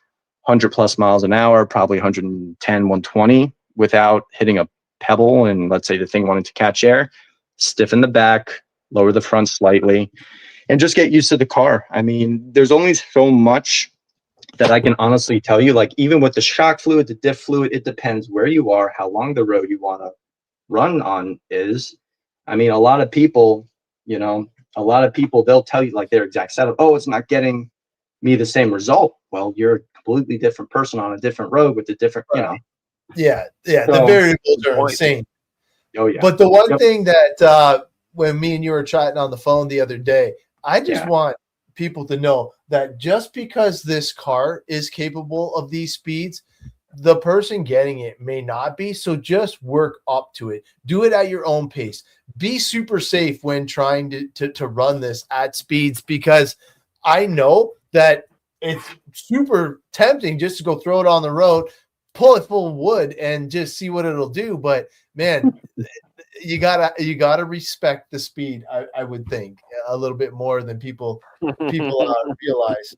100+ miles an hour, probably 110, 120 without hitting a pebble, and let's say the thing wanted to catch air, stiffen the back, lower the front slightly, and just get used to the car. I mean, there's only so much that I can honestly tell you. Like, even with the shock fluid, the diff fluid, it depends where you are, how long the road you want to run on is. I mean, a lot of people, they'll tell you like their exact setup. Oh, it's not getting me the same result. Well, you're a completely different person on a different road with a different, Yeah, So, the variables are insane. Oh yeah. But the one thing that when me and you were chatting on the phone the other day, I just want people to know that just because this car is capable of these speeds, the person getting it may not be. So just work up to it. Do it at your own pace. Be super safe when trying to run this at speeds, because I know that it's super tempting just to go throw it on the road, pull it full of wood, and just see what it'll do. But man, you gotta respect the speed. I would think a little bit more than people realize.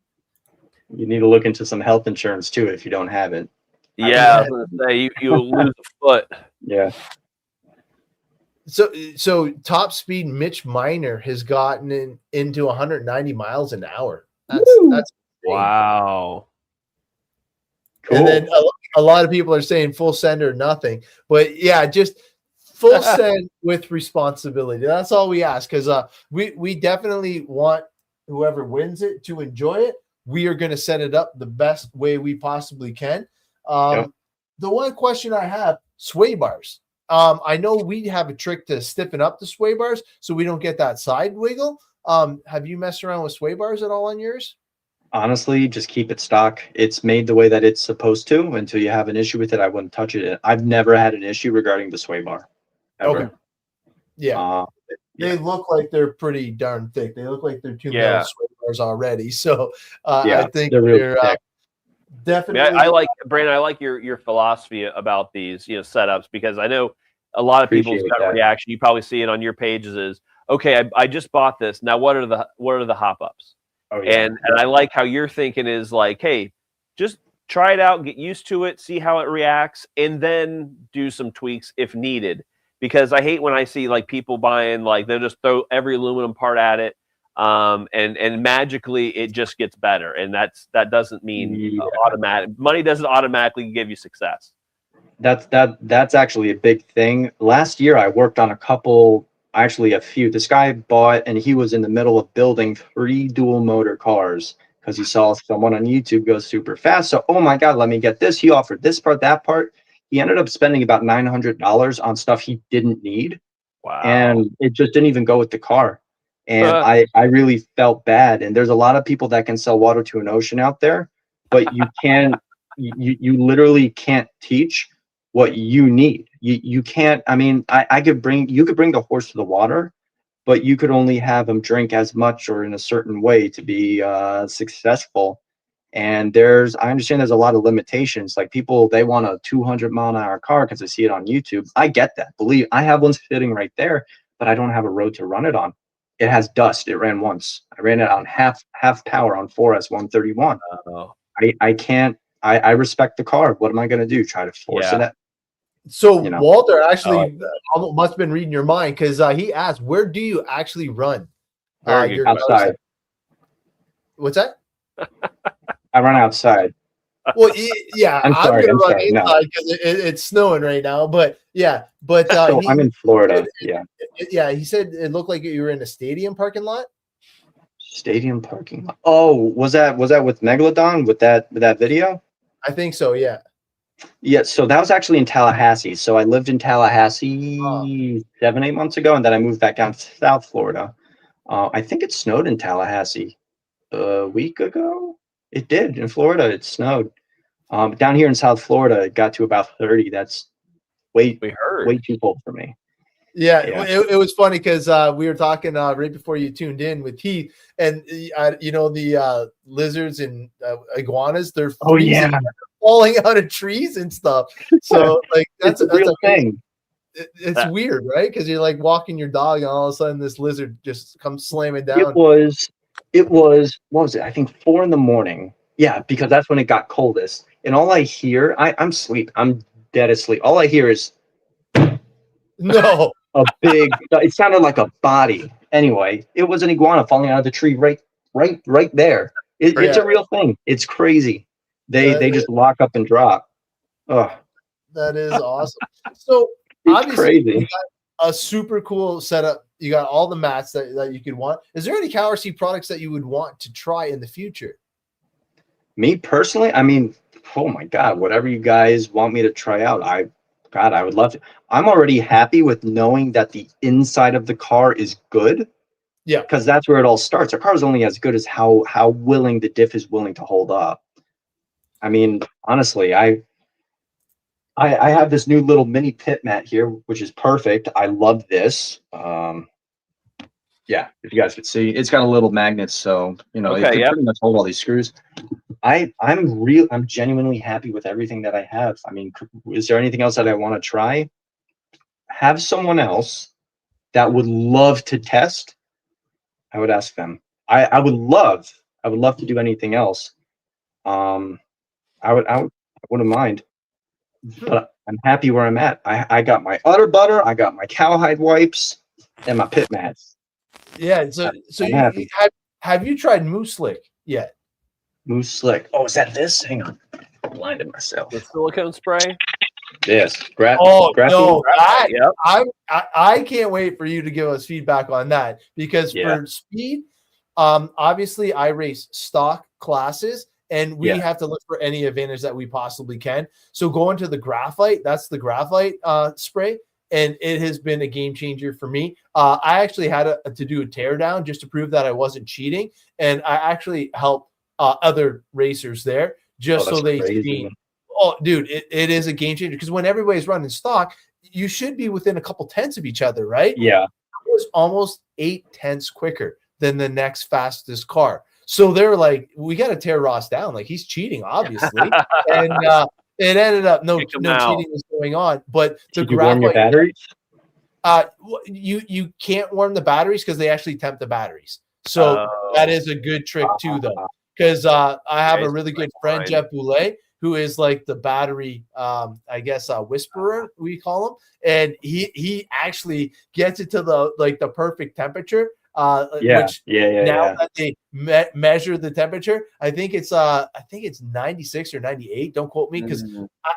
You need to look into some health insurance too if you don't have it. Yeah, I was gonna say you'll lose a foot. Yeah. So top speed Mitch Miner has gotten into 190 miles an hour. That's wow. Cool. And then a lot of people are saying full send or nothing, but yeah, just full send with responsibility. That's all we ask, because we definitely want whoever wins it to enjoy it. We are going to set it up the best way we possibly can. The one question I have, sway bars. I know we have a trick to stiffen up the sway bars so we don't get that side wiggle. Have you messed around with sway bars at all on yours? Honestly, just keep it stock. It's made the way that it's supposed to. Until you have an issue with it, I wouldn't touch it. I've never had an issue regarding the sway bar. Ever. Okay. Yeah. They look like they're pretty darn thick. They look like they're 2 metal sway bars already. So I think they're definitely. I like, Brandon, I like your philosophy about these setups, because I know a lot of people's gut reaction. You probably see it on your pages is, okay, I just bought this. Now what are the hop ups? Oh, yeah. And I like how you're thinking is like, hey, just try it out, get used to it, see how it reacts, and then do some tweaks if needed. Because I hate when I see like people buying, like they'll just throw every aluminum part at it, and magically it just gets better. And that doesn't mean automatic. Money doesn't automatically give you success. That's actually a big thing. Last year I worked on a few. This guy bought, and he was in the middle of building 3 dual motor cars because he saw someone on YouTube go super fast. So, oh my God, let me get this. He offered this part, that part. He ended up spending about $900 on stuff he didn't need. Wow. And it just didn't even go with the car. And I really felt bad. And there's a lot of people that can sell water to an ocean out there, but you can't, you literally can't teach what you need. You can't, I mean, you could bring the horse to the water, but you could only have him drink as much or in a certain way to be successful. And I understand there's a lot of limitations. Like people, they want a 200-mile-an-hour car because they see it on YouTube. I get that. I have one sitting right there, but I don't have a road to run it on. It has dust. It ran once. I ran it on half power on 4S 131. Oh. I can't. I respect the car. What am I going to do? Try to force it? So Walter actually must have been reading your mind, because he asked, where do you actually run? Your outside. What's that? I run outside. Well, yeah, I'm sorry, gonna run sorry, inside because it's snowing right now. But I'm in Florida. He said it looked like you were in a stadium parking lot. Stadium parking lot. Oh, was that with Megalodon with that video? I think so. Yeah. Yeah. So that was actually in Tallahassee. So I lived in Tallahassee 7-8 months ago, and then I moved back down to South Florida. I think it snowed in Tallahassee a week ago. It did in Florida. It snowed. Down here in South Florida, it got to about 30. That's way too cold for me. Yeah. It was funny because we were talking right before you tuned in with Heath, and the lizards and iguanas, they're falling out of trees and stuff. So like that's a real thing. It's weird, right? Because you're like walking your dog, and all of a sudden this lizard just comes slamming down. It was what was it? I think 4 a.m. Yeah, because that's when it got coldest. And all I hear, I'm asleep. I'm dead asleep. All I hear is no. It sounded like a body. Anyway, it was an iguana falling out of the tree right there. It's a real thing. It's crazy. They just lock up and drop. Oh, that is awesome. So obviously you got a super cool setup. You got all the mats that you could want. Is there any CowRC products that you would want to try in the future? Me personally, I mean, oh my God, whatever you guys want me to try out, I would love to. I'm already happy with knowing that the inside of the car is good. Yeah. Because that's where it all starts. Our car is only as good as how willing the diff is willing to hold up. I mean, honestly, I have this new little mini pit mat here, which is perfect. I love this. Yeah, if you guys could see, it's got a little magnet, so it can pretty much hold all these screws. I'm genuinely happy with everything that I have. I mean, is there anything else that I want to try? Have someone else that would love to test. I would ask them. I would love to do anything else. I wouldn't mind. But I'm happy where I'm at. I got my udder butter, I got my cowhide wipes, and my pit mats. Yeah, so have you tried Moose Slick yet? Moose Slick. Oh, is that this? Hang on. I blinded myself. The silicone spray? Yes. No. I can't wait for you to give us feedback on that, because for speed, obviously I race stock classes, and we have to look for any advantage that we possibly can. So going to the graphite, that's the graphite spray, and it has been a game changer for me. I actually had to do a teardown just to prove that I wasn't cheating, and I actually helped other racers there just so they see. Oh, dude, it is a game changer, because when everybody's running stock, you should be within a couple tenths of each other, right? Yeah. It was almost 8 tenths quicker than the next fastest car. So they're like, we got to tear Ross down. Like, he's cheating, obviously. And it ended up no cheating was going on. But the graphite, warm your batteries? You can't warm the batteries because they actually temp the batteries. So that is a good trick too, though. Because I have a really good friend, Jeff Boulay, who is like the battery, whisperer, we call him. And he actually gets it to the perfect temperature. Now that they measure the temperature, I think it's 96 or 98. Don't quote me, because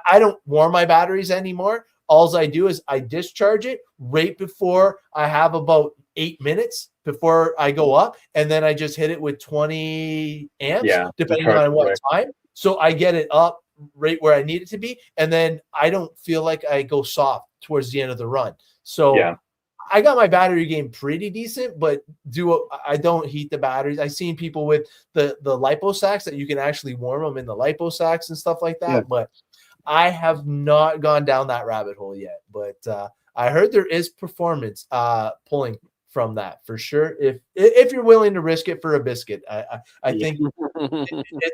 I don't warm my batteries anymore. All I do is I discharge it right before I have about 8 minutes before I go up, and then I just hit it with 20 amps, depending on what time. So I get it up right where I need it to be, and then I don't feel like I go soft towards the end of the run. So I got my battery game pretty decent, but I don't heat the batteries. I've seen people with the lipo sacks that you can actually warm them in the lipo sacks and stuff like that, but I have not gone down that rabbit hole yet. But I heard there is performance pulling from that for sure. If you're willing to risk it for a biscuit, I think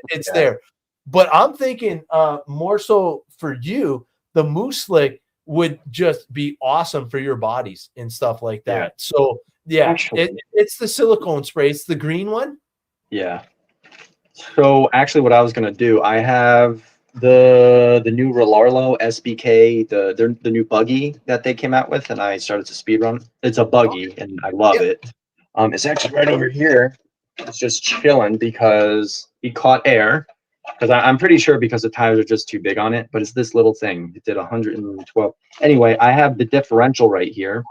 it's there. But I'm thinking more so for you, the Moose Slick would just be awesome for your bodies and stuff like that. Yeah. So yeah, Actually, it's the silicone spray. It's the green one. Yeah. So actually, what I was gonna do, I have the new Relarlo SBK, the new buggy that they came out with, and I started to speed run. It's a buggy, and I love it. It's actually right over here. It's just chilling because he caught air. Because I'm pretty sure because the tires are just too big on it, but it's this little thing. It did 112. Anyway, I have the differential right here,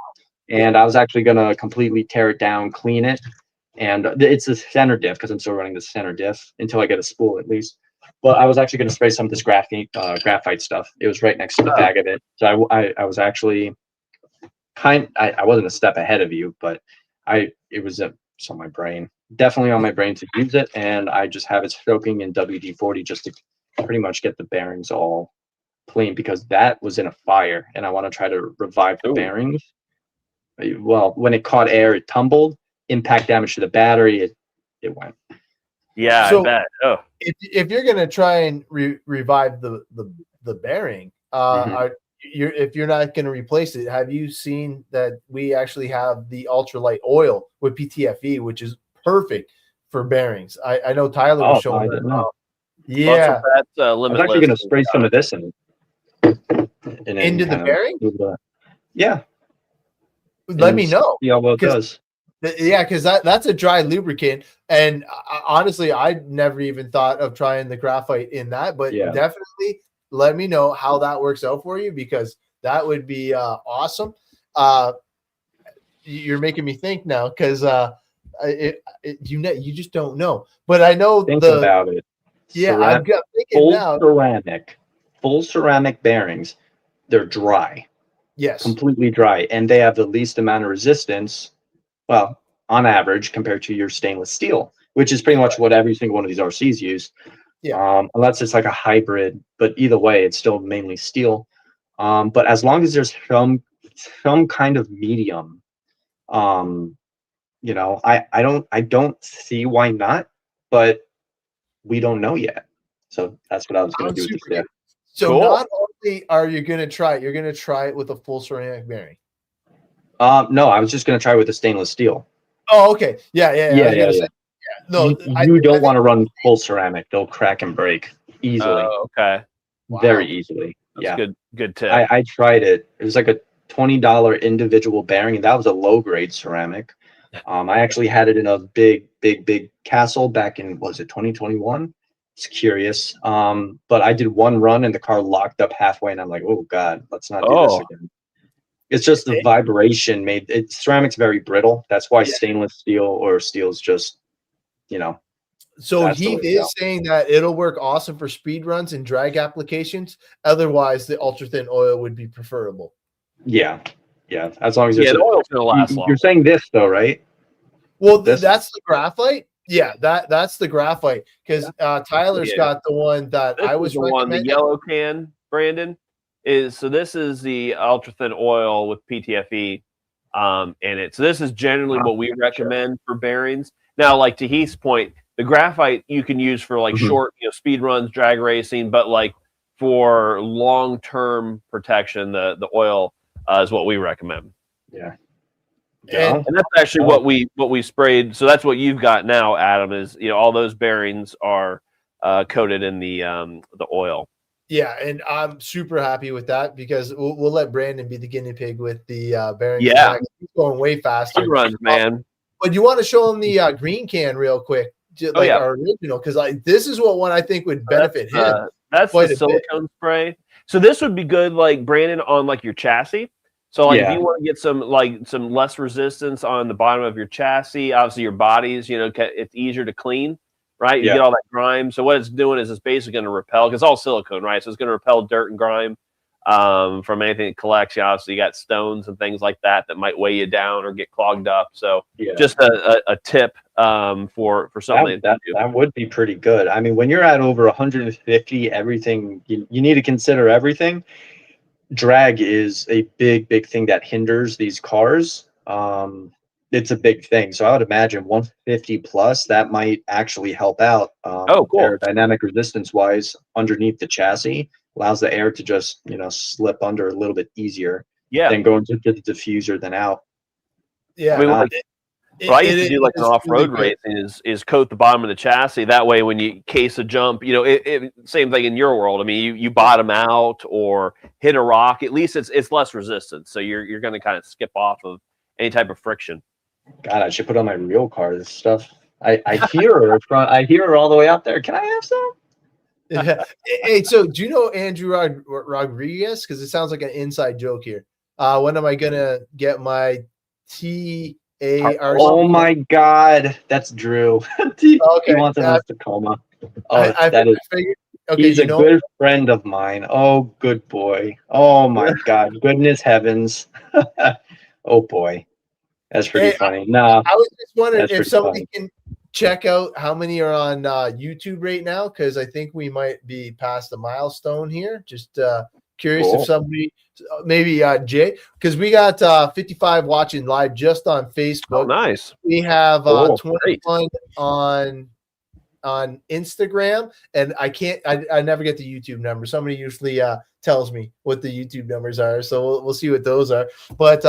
and I was actually gonna completely tear it down, clean it, and it's the center diff because I'm still running the center diff until I get a spool at least. But I was actually gonna spray some of this graphite stuff. It was right next to the bag of it, so I was actually I wasn't a step ahead of you, but it was on my brain. Definitely on my brain to use it, and I just have it soaking in WD-40 just to pretty much get the bearings all clean because that was in a fire, and I want to try to revive the bearings. Well, when it caught air, it tumbled. Impact damage to the battery, it went. Yeah, So I bet. Oh, if you're gonna try and revive the bearing, if you're not going to replace it, have you seen that we actually have the ultralight oil with PTFE, which is perfect for bearings? I know Tyler was showing that. Yeah, that's Limitless. I was actually going to spray some of this into the bearing. Yeah, let me know. Yeah, well, it does. Yeah, because that's a dry lubricant, and honestly, I never even thought of trying the graphite in that, but definitely. Let me know how that works out for you because that would be awesome. You're making me think now because you just don't know. But I know think about it. Yeah, I've got thinking now. Full ceramic bearings. They're dry. Yes, completely dry, and they have the least amount of resistance. Well, on average, compared to your stainless steel, which is pretty much what every single one of these RCs use. Yeah. Unless it's like a hybrid, but either way, it's still mainly steel. But as long as there's some kind of medium, you know, I don't see why not, but we don't know yet. So that's what I was going to do with this. So not only are you going to try it, you're going to try it with a full ceramic bearing. No, I was just going to try with the stainless steel. Oh, okay. Yeah. No, you don't want to run full ceramic; they'll crack and break easily. Okay, very easily. That's good tip. I tried it. It was like a $20 individual bearing, and that was a low grade ceramic. I actually had it in a big castle back in, was it 2021? It's curious. But I did one run and the car locked up halfway, and I'm like, oh god, let's not do this again. It's just the vibration made it. Ceramic's very brittle. That's why stainless steel or steel is just. You know, so he is saying that it'll work awesome for speed runs and drag applications. Otherwise, the ultra thin oil would be preferable. Yeah, as long as the oil's gonna last long. You're saying this though, right? Well, that's the graphite. Yeah, that's the graphite because Tyler's got the one that I was recommending. The yellow can, Brandon, is so. This is the ultra thin oil with PTFE in it. So this is generally what we recommend for bearings. Now, like to Heath's point, the graphite you can use for like short, speed runs, drag racing, but like for long-term protection, the oil is what we recommend. Yeah. And that's actually what we sprayed. So that's what you've got now, Adam. Is all those bearings are coated in the oil. Yeah, and I'm super happy with that because we'll let Brandon be the guinea pig with the bearings. Yeah, he's going way faster. He runs, man. But you want to show him the green can real quick, our original, because this is one I think would benefit him. That's the silicone spray. So this would be good, like Brandon, on like your chassis. So like if you want to get some less resistance on the bottom of your chassis, obviously your bodies, it's easier to clean, right? You get all that grime. So what it's doing is it's basically going to repel, because it's all silicone, right? So it's going to repel dirt and grime from anything that collects. Obviously, you got stones and things like that might weigh you down or get clogged up. So just a tip for something that would be pretty good. I mean, when you're at over 150, everything you need to consider everything. Drag is a big thing that hinders these cars. it's a big thing. So I would imagine 150 plus, that might actually help out. Oh, cool. Aerodynamic resistance wise underneath the chassis, allows the air to just, slip under a little bit easier than going to the diffuser than out. Yeah. I mean, what I used to do like an off-road really race is coat the bottom of the chassis. That way, when you case a jump, same thing in your world. I mean, you bottom out or hit a rock. At least it's less resistance, so you're going to kind of skip off of any type of friction. God, I should put on my real car. This stuff. I hear her I hear her all the way out there. Can I have some? Yeah. Hey, so do you know Andrew Rodriguez? Because it sounds like an inside joke here. When am I gonna get my TARC? Oh my God, that's Drew. He wants him in Tacoma. Oh, Figured, he's a good friend of mine. Oh, good boy. Oh my God, goodness heavens. Oh boy. That's pretty funny. No, I was just wondering if somebody can check out how many are on YouTube right now, because I think we might be past the milestone here. Just curious if somebody, maybe Jay, because we got 55 watching live just on Facebook. Oh, nice. We have 21 on Instagram, and I never get the YouTube number. Somebody usually tells me what the YouTube numbers are, so we'll see what those are. But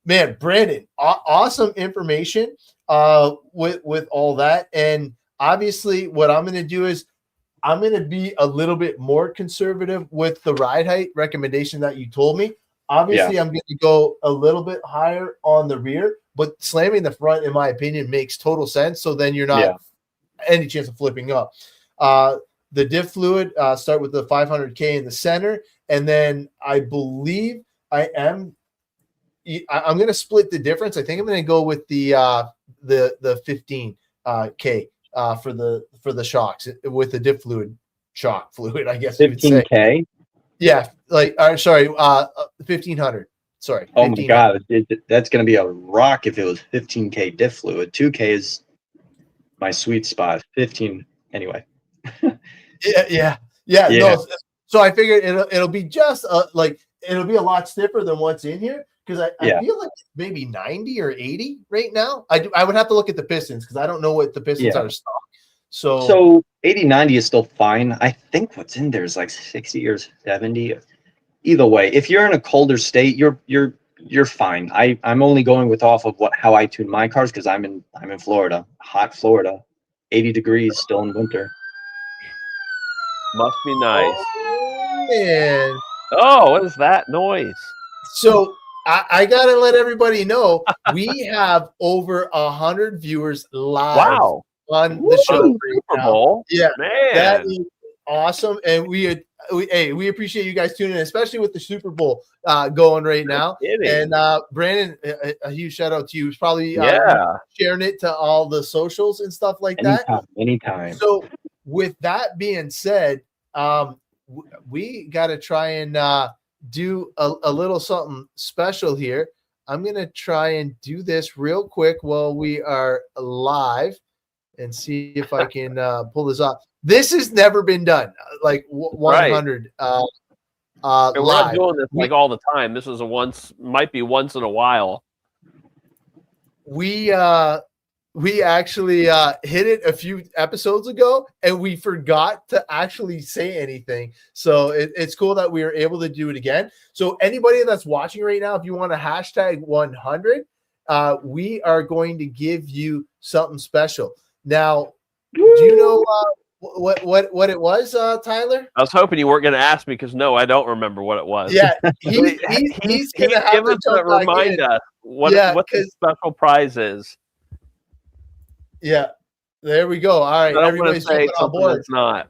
man, Brandon, awesome information with all that. And obviously what I'm going to do is I'm going to be a little bit more conservative with the ride height recommendation that you told me. Obviously, I'm going to go a little bit higher on the rear, but slamming the front, in my opinion, makes total sense. So then you're not any chance of flipping up. The diff fluid, start with the 500K in the center. And then I believe I'm going to split the difference. I think I'm going to go with the 15K for the shocks with the diff fluid, shock fluid, I guess. 15K. Yeah, sorry, 1,500. Sorry. Oh my God, that's going to be a rock if it was 15K diff fluid. 2K is my sweet spot. 15 anyway. Yeah. No, so I figured it'll be just it'll be a lot stiffer than what's in here. Because I feel like maybe 90 or 80 right now. I would have to look at the pistons because I don't know what the pistons are stock. So 80, 90 is still fine. I think what's in there is like 60 or 70. Either way, if you're in a colder state, you're fine. I'm only going off of how I tune my cars because I'm in Florida, hot Florida, 80 degrees still in winter. Must be nice. Oh, man. Oh, what is that noise? So I gotta let everybody know we have over 100 viewers live on the show. Super Bowl. Yeah, man, that is awesome, and we appreciate you guys tuning in, especially with the Super Bowl going right now. And Brandon, a huge shout out to you. He's probably sharing it to all the socials and stuff like that. Anytime. So with that being said, we got to try and do a little something special here. I'm going to try and do this real quick while we are live and see if I can pull this off. This has never been done, like 100 we're not doing this like all the time. This is might be once in a while. We actually hit it a few episodes ago, and we forgot to actually say anything. So it's cool that we were able to do it again. So anybody that's watching right now, if you want to hashtag 100, we are going to give you something special. Now, do you know what it was, Tyler? I was hoping you weren't going to ask me because no, I don't remember what it was. Yeah, he's going to have to remind us what the special prize is. Yeah, there we go. All right, everybody's jumping on board. It's not.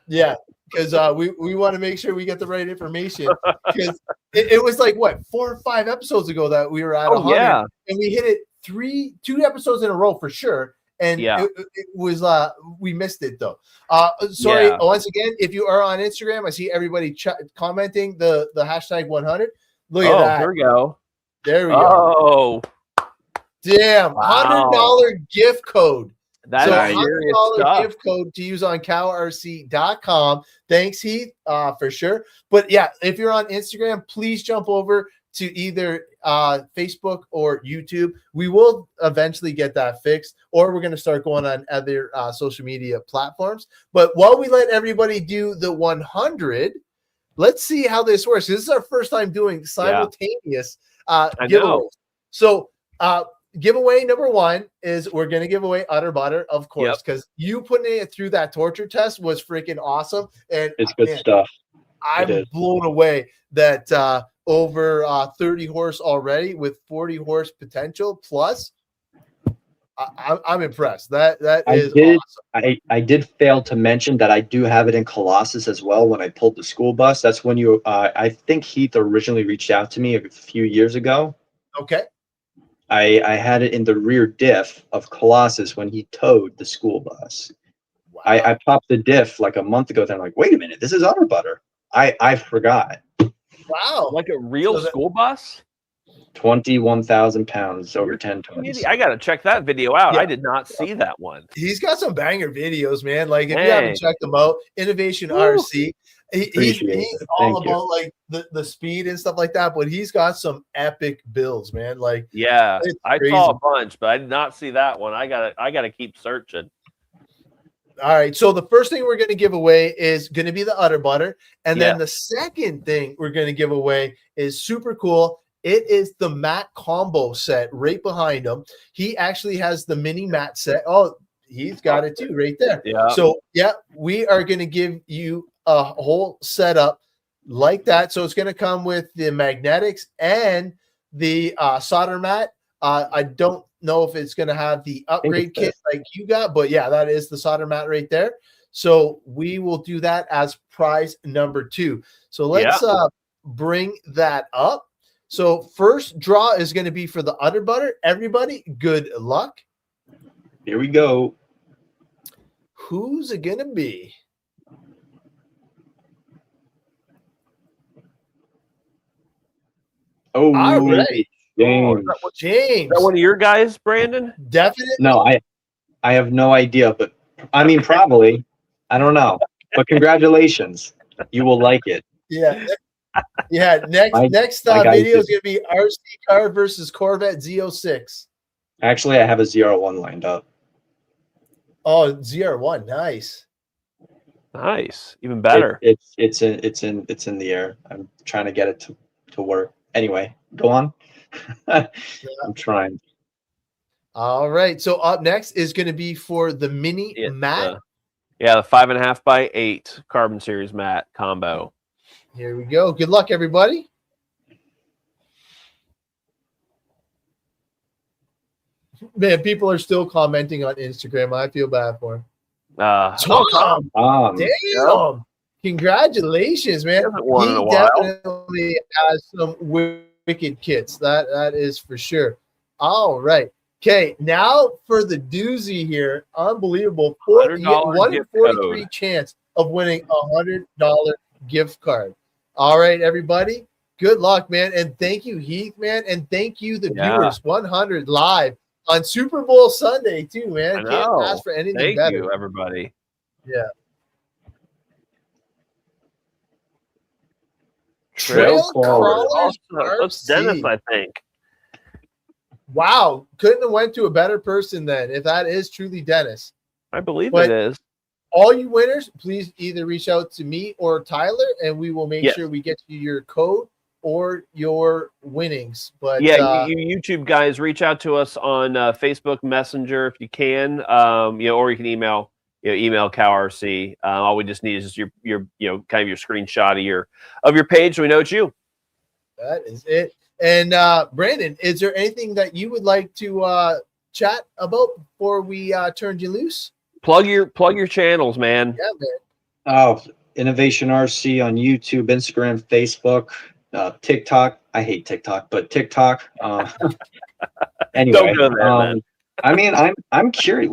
Yeah, because we want to make sure we get the right information. Because it was like 4 or 5 episodes ago that we were at 100, and we hit it 2 episodes in a row for sure. And it was we missed it though. Sorry, once again, if you are on Instagram, I see everybody commenting the hashtag 100. Look at that. There we go. There we go. Oh. Damn, $100 gift code. That's $100 gift code to use on CowRC.com. Thanks, Heath, for sure. But yeah, if you're on Instagram, please jump over to either Facebook or YouTube. We will eventually get that fixed, or we're going to start going on other social media platforms. But while we let everybody do the 100, let's see how this works. This is our first time doing simultaneous giveaways. So giveaway number 1 is we're going to give away Utter Butter, of course, because you putting it through that torture test was freaking awesome. And it's good stuff. I'm blown away that over 30 horse already with 40 horse potential plus. I'm impressed. That is awesome. I did fail to mention that I do have it in Colossus as well. When I pulled the school bus, that's when you I think Heath originally reached out to me a few years ago. Okay. I had it in the rear diff of Colossus when he towed the school bus. Wow. I popped the diff like a month ago. Then I'm like, wait a minute, this is Utter Butter. I forgot. Wow, like a real school bus? 21,000 pounds, over 10 tons. I gotta check that video out. I did not see that one. He's got some banger videos, man. Like if you haven't checked them out, Innovation RC. He's all about like the speed and stuff like that, but he's got some epic builds, man. Like I saw a bunch, but I did not see that one. I gotta keep searching. All right, so the first thing we're going to give away is going to be the Utter Butter, and then the second thing we're going to give away is super cool. It is the mat combo set right behind him. He actually has the mini mat set. Oh, he's got it too right there. Yeah. So we are going to give you a whole setup like that. So it's going to come with the magnetics and the solder mat. I don't know if it's going to have the upgrade kit like you got, but that is the solder mat right there. So we will do that as prize number 2. So let's bring that up. So first draw is going to be for the Utter Butter. Everybody, good luck. Here we go. Who's it going to be? Oh, all right. James. James. Is that one of your guys, Brandon? Definitely. No, I have no idea, but I mean, probably. I don't know. But congratulations. You will like it. Yeah. Next video is going to be RC car versus Corvette Z06. Actually, I have a ZR1 lined up. Oh, ZR1. Nice. Nice. Even better. It's in the air. I'm trying to get it to work. Anyway, go on. I'm trying. All right. So up next is going to be for the mini mat. The 5.5 by 8 Carbon Series mat combo. Here we go. Good luck, everybody. Man, people are still commenting on Instagram. I feel bad for him. Damn. Congratulations, man. He definitely has some wicked kits. That is for sure. All right. Okay, now for the doozy here. Unbelievable. You get 1 in 43 chance of winning a $100 gift card. All right, everybody. Good luck, man. And thank you, Heath, man. And thank you, the viewers. 100 live on Super Bowl Sunday, too, man. Can't ask for anything better. Thank you, everybody. Yeah. Trail Crawlers. That's Dennis, I think. Wow. Couldn't have went to a better person then, if that is truly Dennis. I believe it is. All you winners, please either reach out to me or Tyler, and we will make sure we get you your code or your winnings. But you YouTube guys, reach out to us on Facebook Messenger if you can, or you can email CowRC. All we just need is just your kind of your screenshot of your page, so we know it's you. That is it. And Brandon, is there anything that you would like to chat about before we turn you loose? Plug your channels, man. Yeah, man. Oh, Innovation RC on YouTube, Instagram, Facebook, TikTok. I hate TikTok, but TikTok. Anyway, don't go there, man. I mean, I'm curious.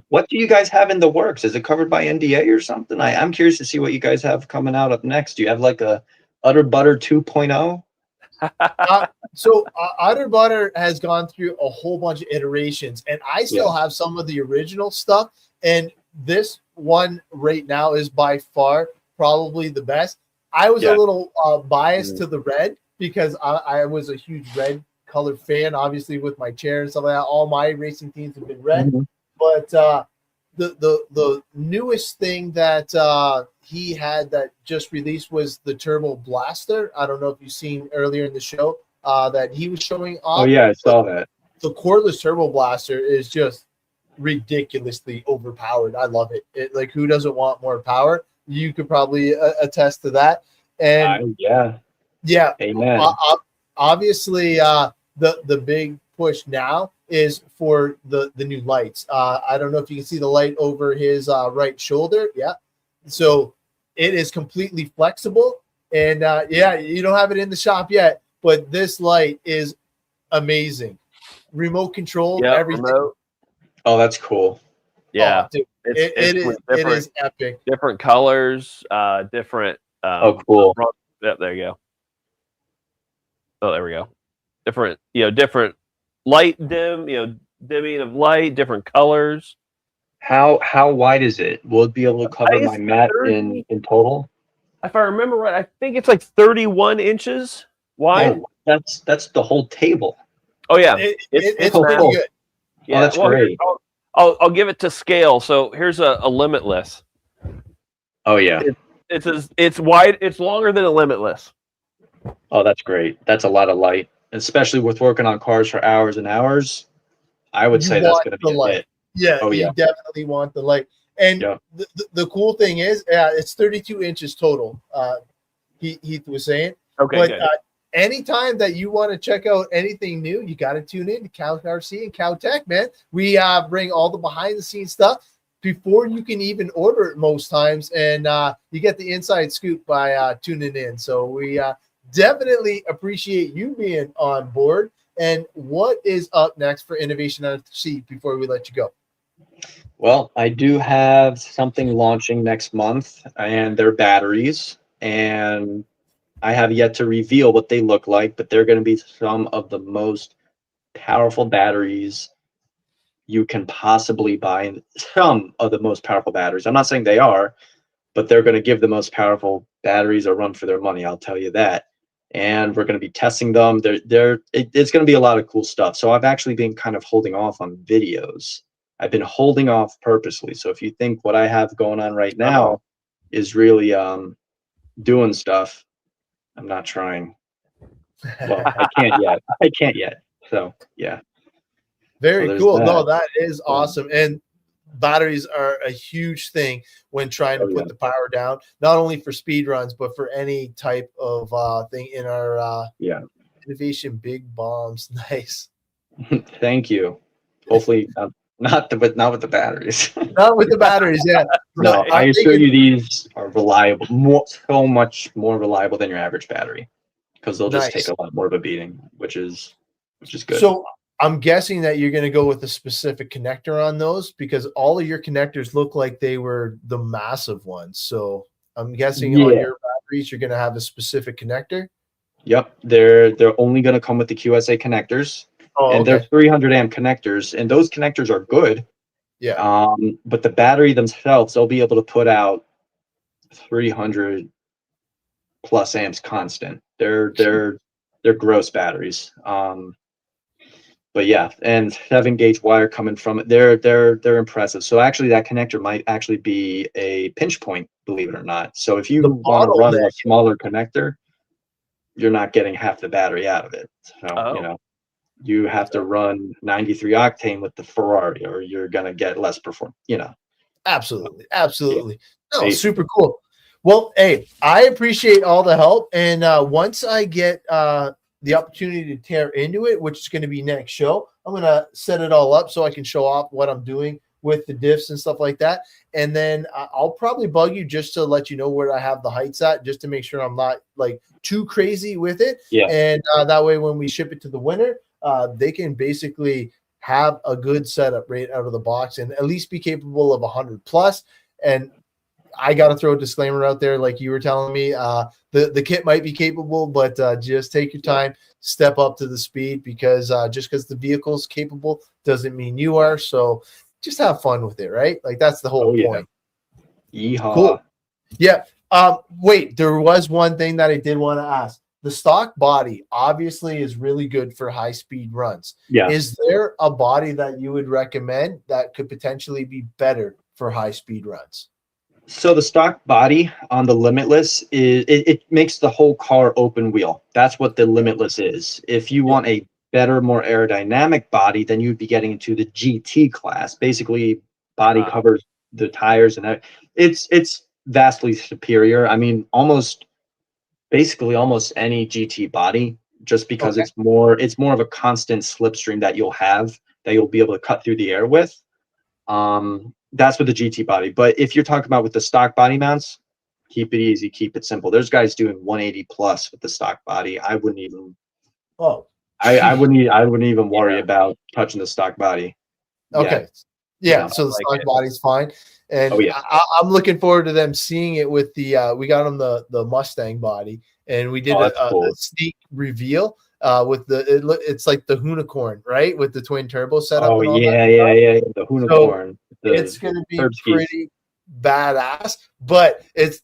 What do you guys have in the works? Is it covered by NDA or something? I'm curious to see what you guys have coming out up next. Do you have like a Utter Butter 2.0? So Utter Butter has gone through a whole bunch of iterations, and I still have some of the original stuff. And this one right now is by far probably the best. I was a little biased to the red because I was a huge red color fan, obviously with my chair and stuff like that. All my racing teams have been red, but the newest thing that he had that just released was the Turbo Blaster. I don't know if you've seen earlier in the show that he was showing off. Oh yeah, I saw that. The cordless Turbo Blaster is just ridiculously overpowered. I love it. Like, who doesn't want more power? You could probably attest to that. And yeah, amen. Obviously, the big push now is for the new lights. I don't know if you can see the light over his right shoulder. Yeah, so it is completely flexible, and you don't have it in the shop yet, but this light is amazing. Remote control, everything. Remote. Oh, that's cool. Yeah, oh, dude, it is epic. Different colors, different. Oh, cool. Yep, there you go. Oh, there we go. Different, different light dimming of light, different colors. How wide is it? Will it be able to cover my mat 30, in total? If I remember right, I think it's like 31 inches wide. Oh, that's the whole table. Oh yeah, it's pretty good. Yeah, that's great. I'll give it to scale. So here's a Limitless. Oh yeah, it's wide. It's longer than a Limitless. Oh, that's great. That's a lot of light, especially with working on cars for hours and hours. I would say that's going to be a hit. Yeah, you definitely want the light. And the cool thing is, it's 32 inches total. Heath was saying. Okay, but good. Anytime that you want to check out anything new, you got to tune in to CowRC and Cow-Tech, man. We bring all the behind-the-scenes stuff before you can even order it most times, and you get the inside scoop by tuning in. So we definitely appreciate you being on board. And what is up next for Innovation on the Seat before we let you go? Well, I do have something launching next month, and they're batteries, and I have yet to reveal what they look like, but they're going to be some of the most powerful batteries you can possibly buy. Some of the most powerful batteries. I'm not saying they are, but they're going to give the most powerful batteries a run for their money. I'll tell you that. And we're going to be testing them. It's going to be a lot of cool stuff. So I've actually been kind of holding off on videos. I've been holding off purposely. So if you think what I have going on right now is really doing stuff, I'm not trying. Well, I can't yet. So yeah. Very cool. No, that is awesome. And batteries are a huge thing when trying to put the power down, not only for speed runs, but for any type of thing in our Innovation Big Bombs. Nice. Thank you. Hopefully not with the batteries. Not with the batteries, yeah. No, I assure you these are reliable, so much more reliable than your average battery, because they'll just take a lot more of a beating, which is good. So I'm guessing that you're going to go with a specific connector on those, because all of your connectors look like they were the massive ones. So I'm guessing on your batteries, you're going to have a specific connector. Yep. They're only going to come with the QSA connectors. And they're 300 amp connectors, and those connectors are good. Yeah. But the battery themselves, they'll be able to put out 300 plus amps constant. They're gross batteries. But yeah, and 7-gauge wire coming from it. They're impressive. So actually, that connector might actually be a pinch point, believe it or not. So if you want to run a smaller connector, you're not getting half the battery out of it. So you have to run 93 octane with the Ferrari, or you're gonna get less performance. Absolutely. No, super cool. Well, hey, I appreciate all the help, and once I get the opportunity to tear into it, which is going to be next show, I'm going to set it all up so I can show off what I'm doing with the diffs and stuff like that. And then I'll probably bug you just to let you know where I have the heights at, just to make sure I'm not like too crazy with it. Yeah. And that way, when we ship it to the winner, they can basically have a good setup right out of the box and at least be capable of 100 plus. And I got to throw a disclaimer out there, like you were telling me, the kit might be capable, but just take your time, step up to the speed, because just because the vehicle's capable doesn't mean you are. So just have fun with it, right? Like, that's the whole point. Yeehaw. Cool. Yeah. Wait, there was one thing that I did want to ask. the stock body obviously is really good for high speed runs. Yeah. Is there a body that you would recommend that could potentially be better for high speed runs? So the stock body on the Limitless it makes the whole car open wheel. That's what the Limitless is. If you want a better, more aerodynamic body, then you'd be getting into the GT class. Basically, body covers the tires, and it's vastly superior. I mean, basically almost any GT body, just because it's more of a constant slipstream that you'll be able to cut through the air with. That's with the GT body. But if you're talking about with the stock body mounts, keep it easy, keep it simple. There's guys doing 180 plus with the stock body. I wouldn't even I wouldn't even worry about touching the stock body. Okay. Yeah, so the stock body's fine. And I'm looking forward to them seeing it with the we got them the Mustang body, and we did a sneak reveal with it's like the Unicorn, right? With the twin turbo setup. Oh, the Unicorn. So it's gonna be pretty badass, but it's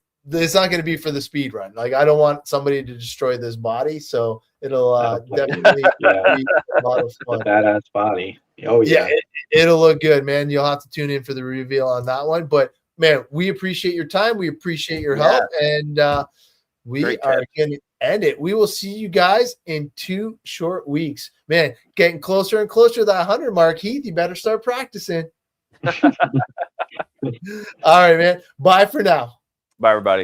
not going to be for the speed run. Like, I don't want somebody to destroy this body, so it'll definitely be a lot of fun. Badass body. Oh yeah, it'll look good, man. You'll have to tune in for the reveal on that one. But man, we appreciate your time. We appreciate your help, and we are going to end it. We will see you guys in 2 short weeks. Man, getting closer and closer to that 100 mark. Heath, you better start practicing. All right, man. Bye for now. Bye, everybody.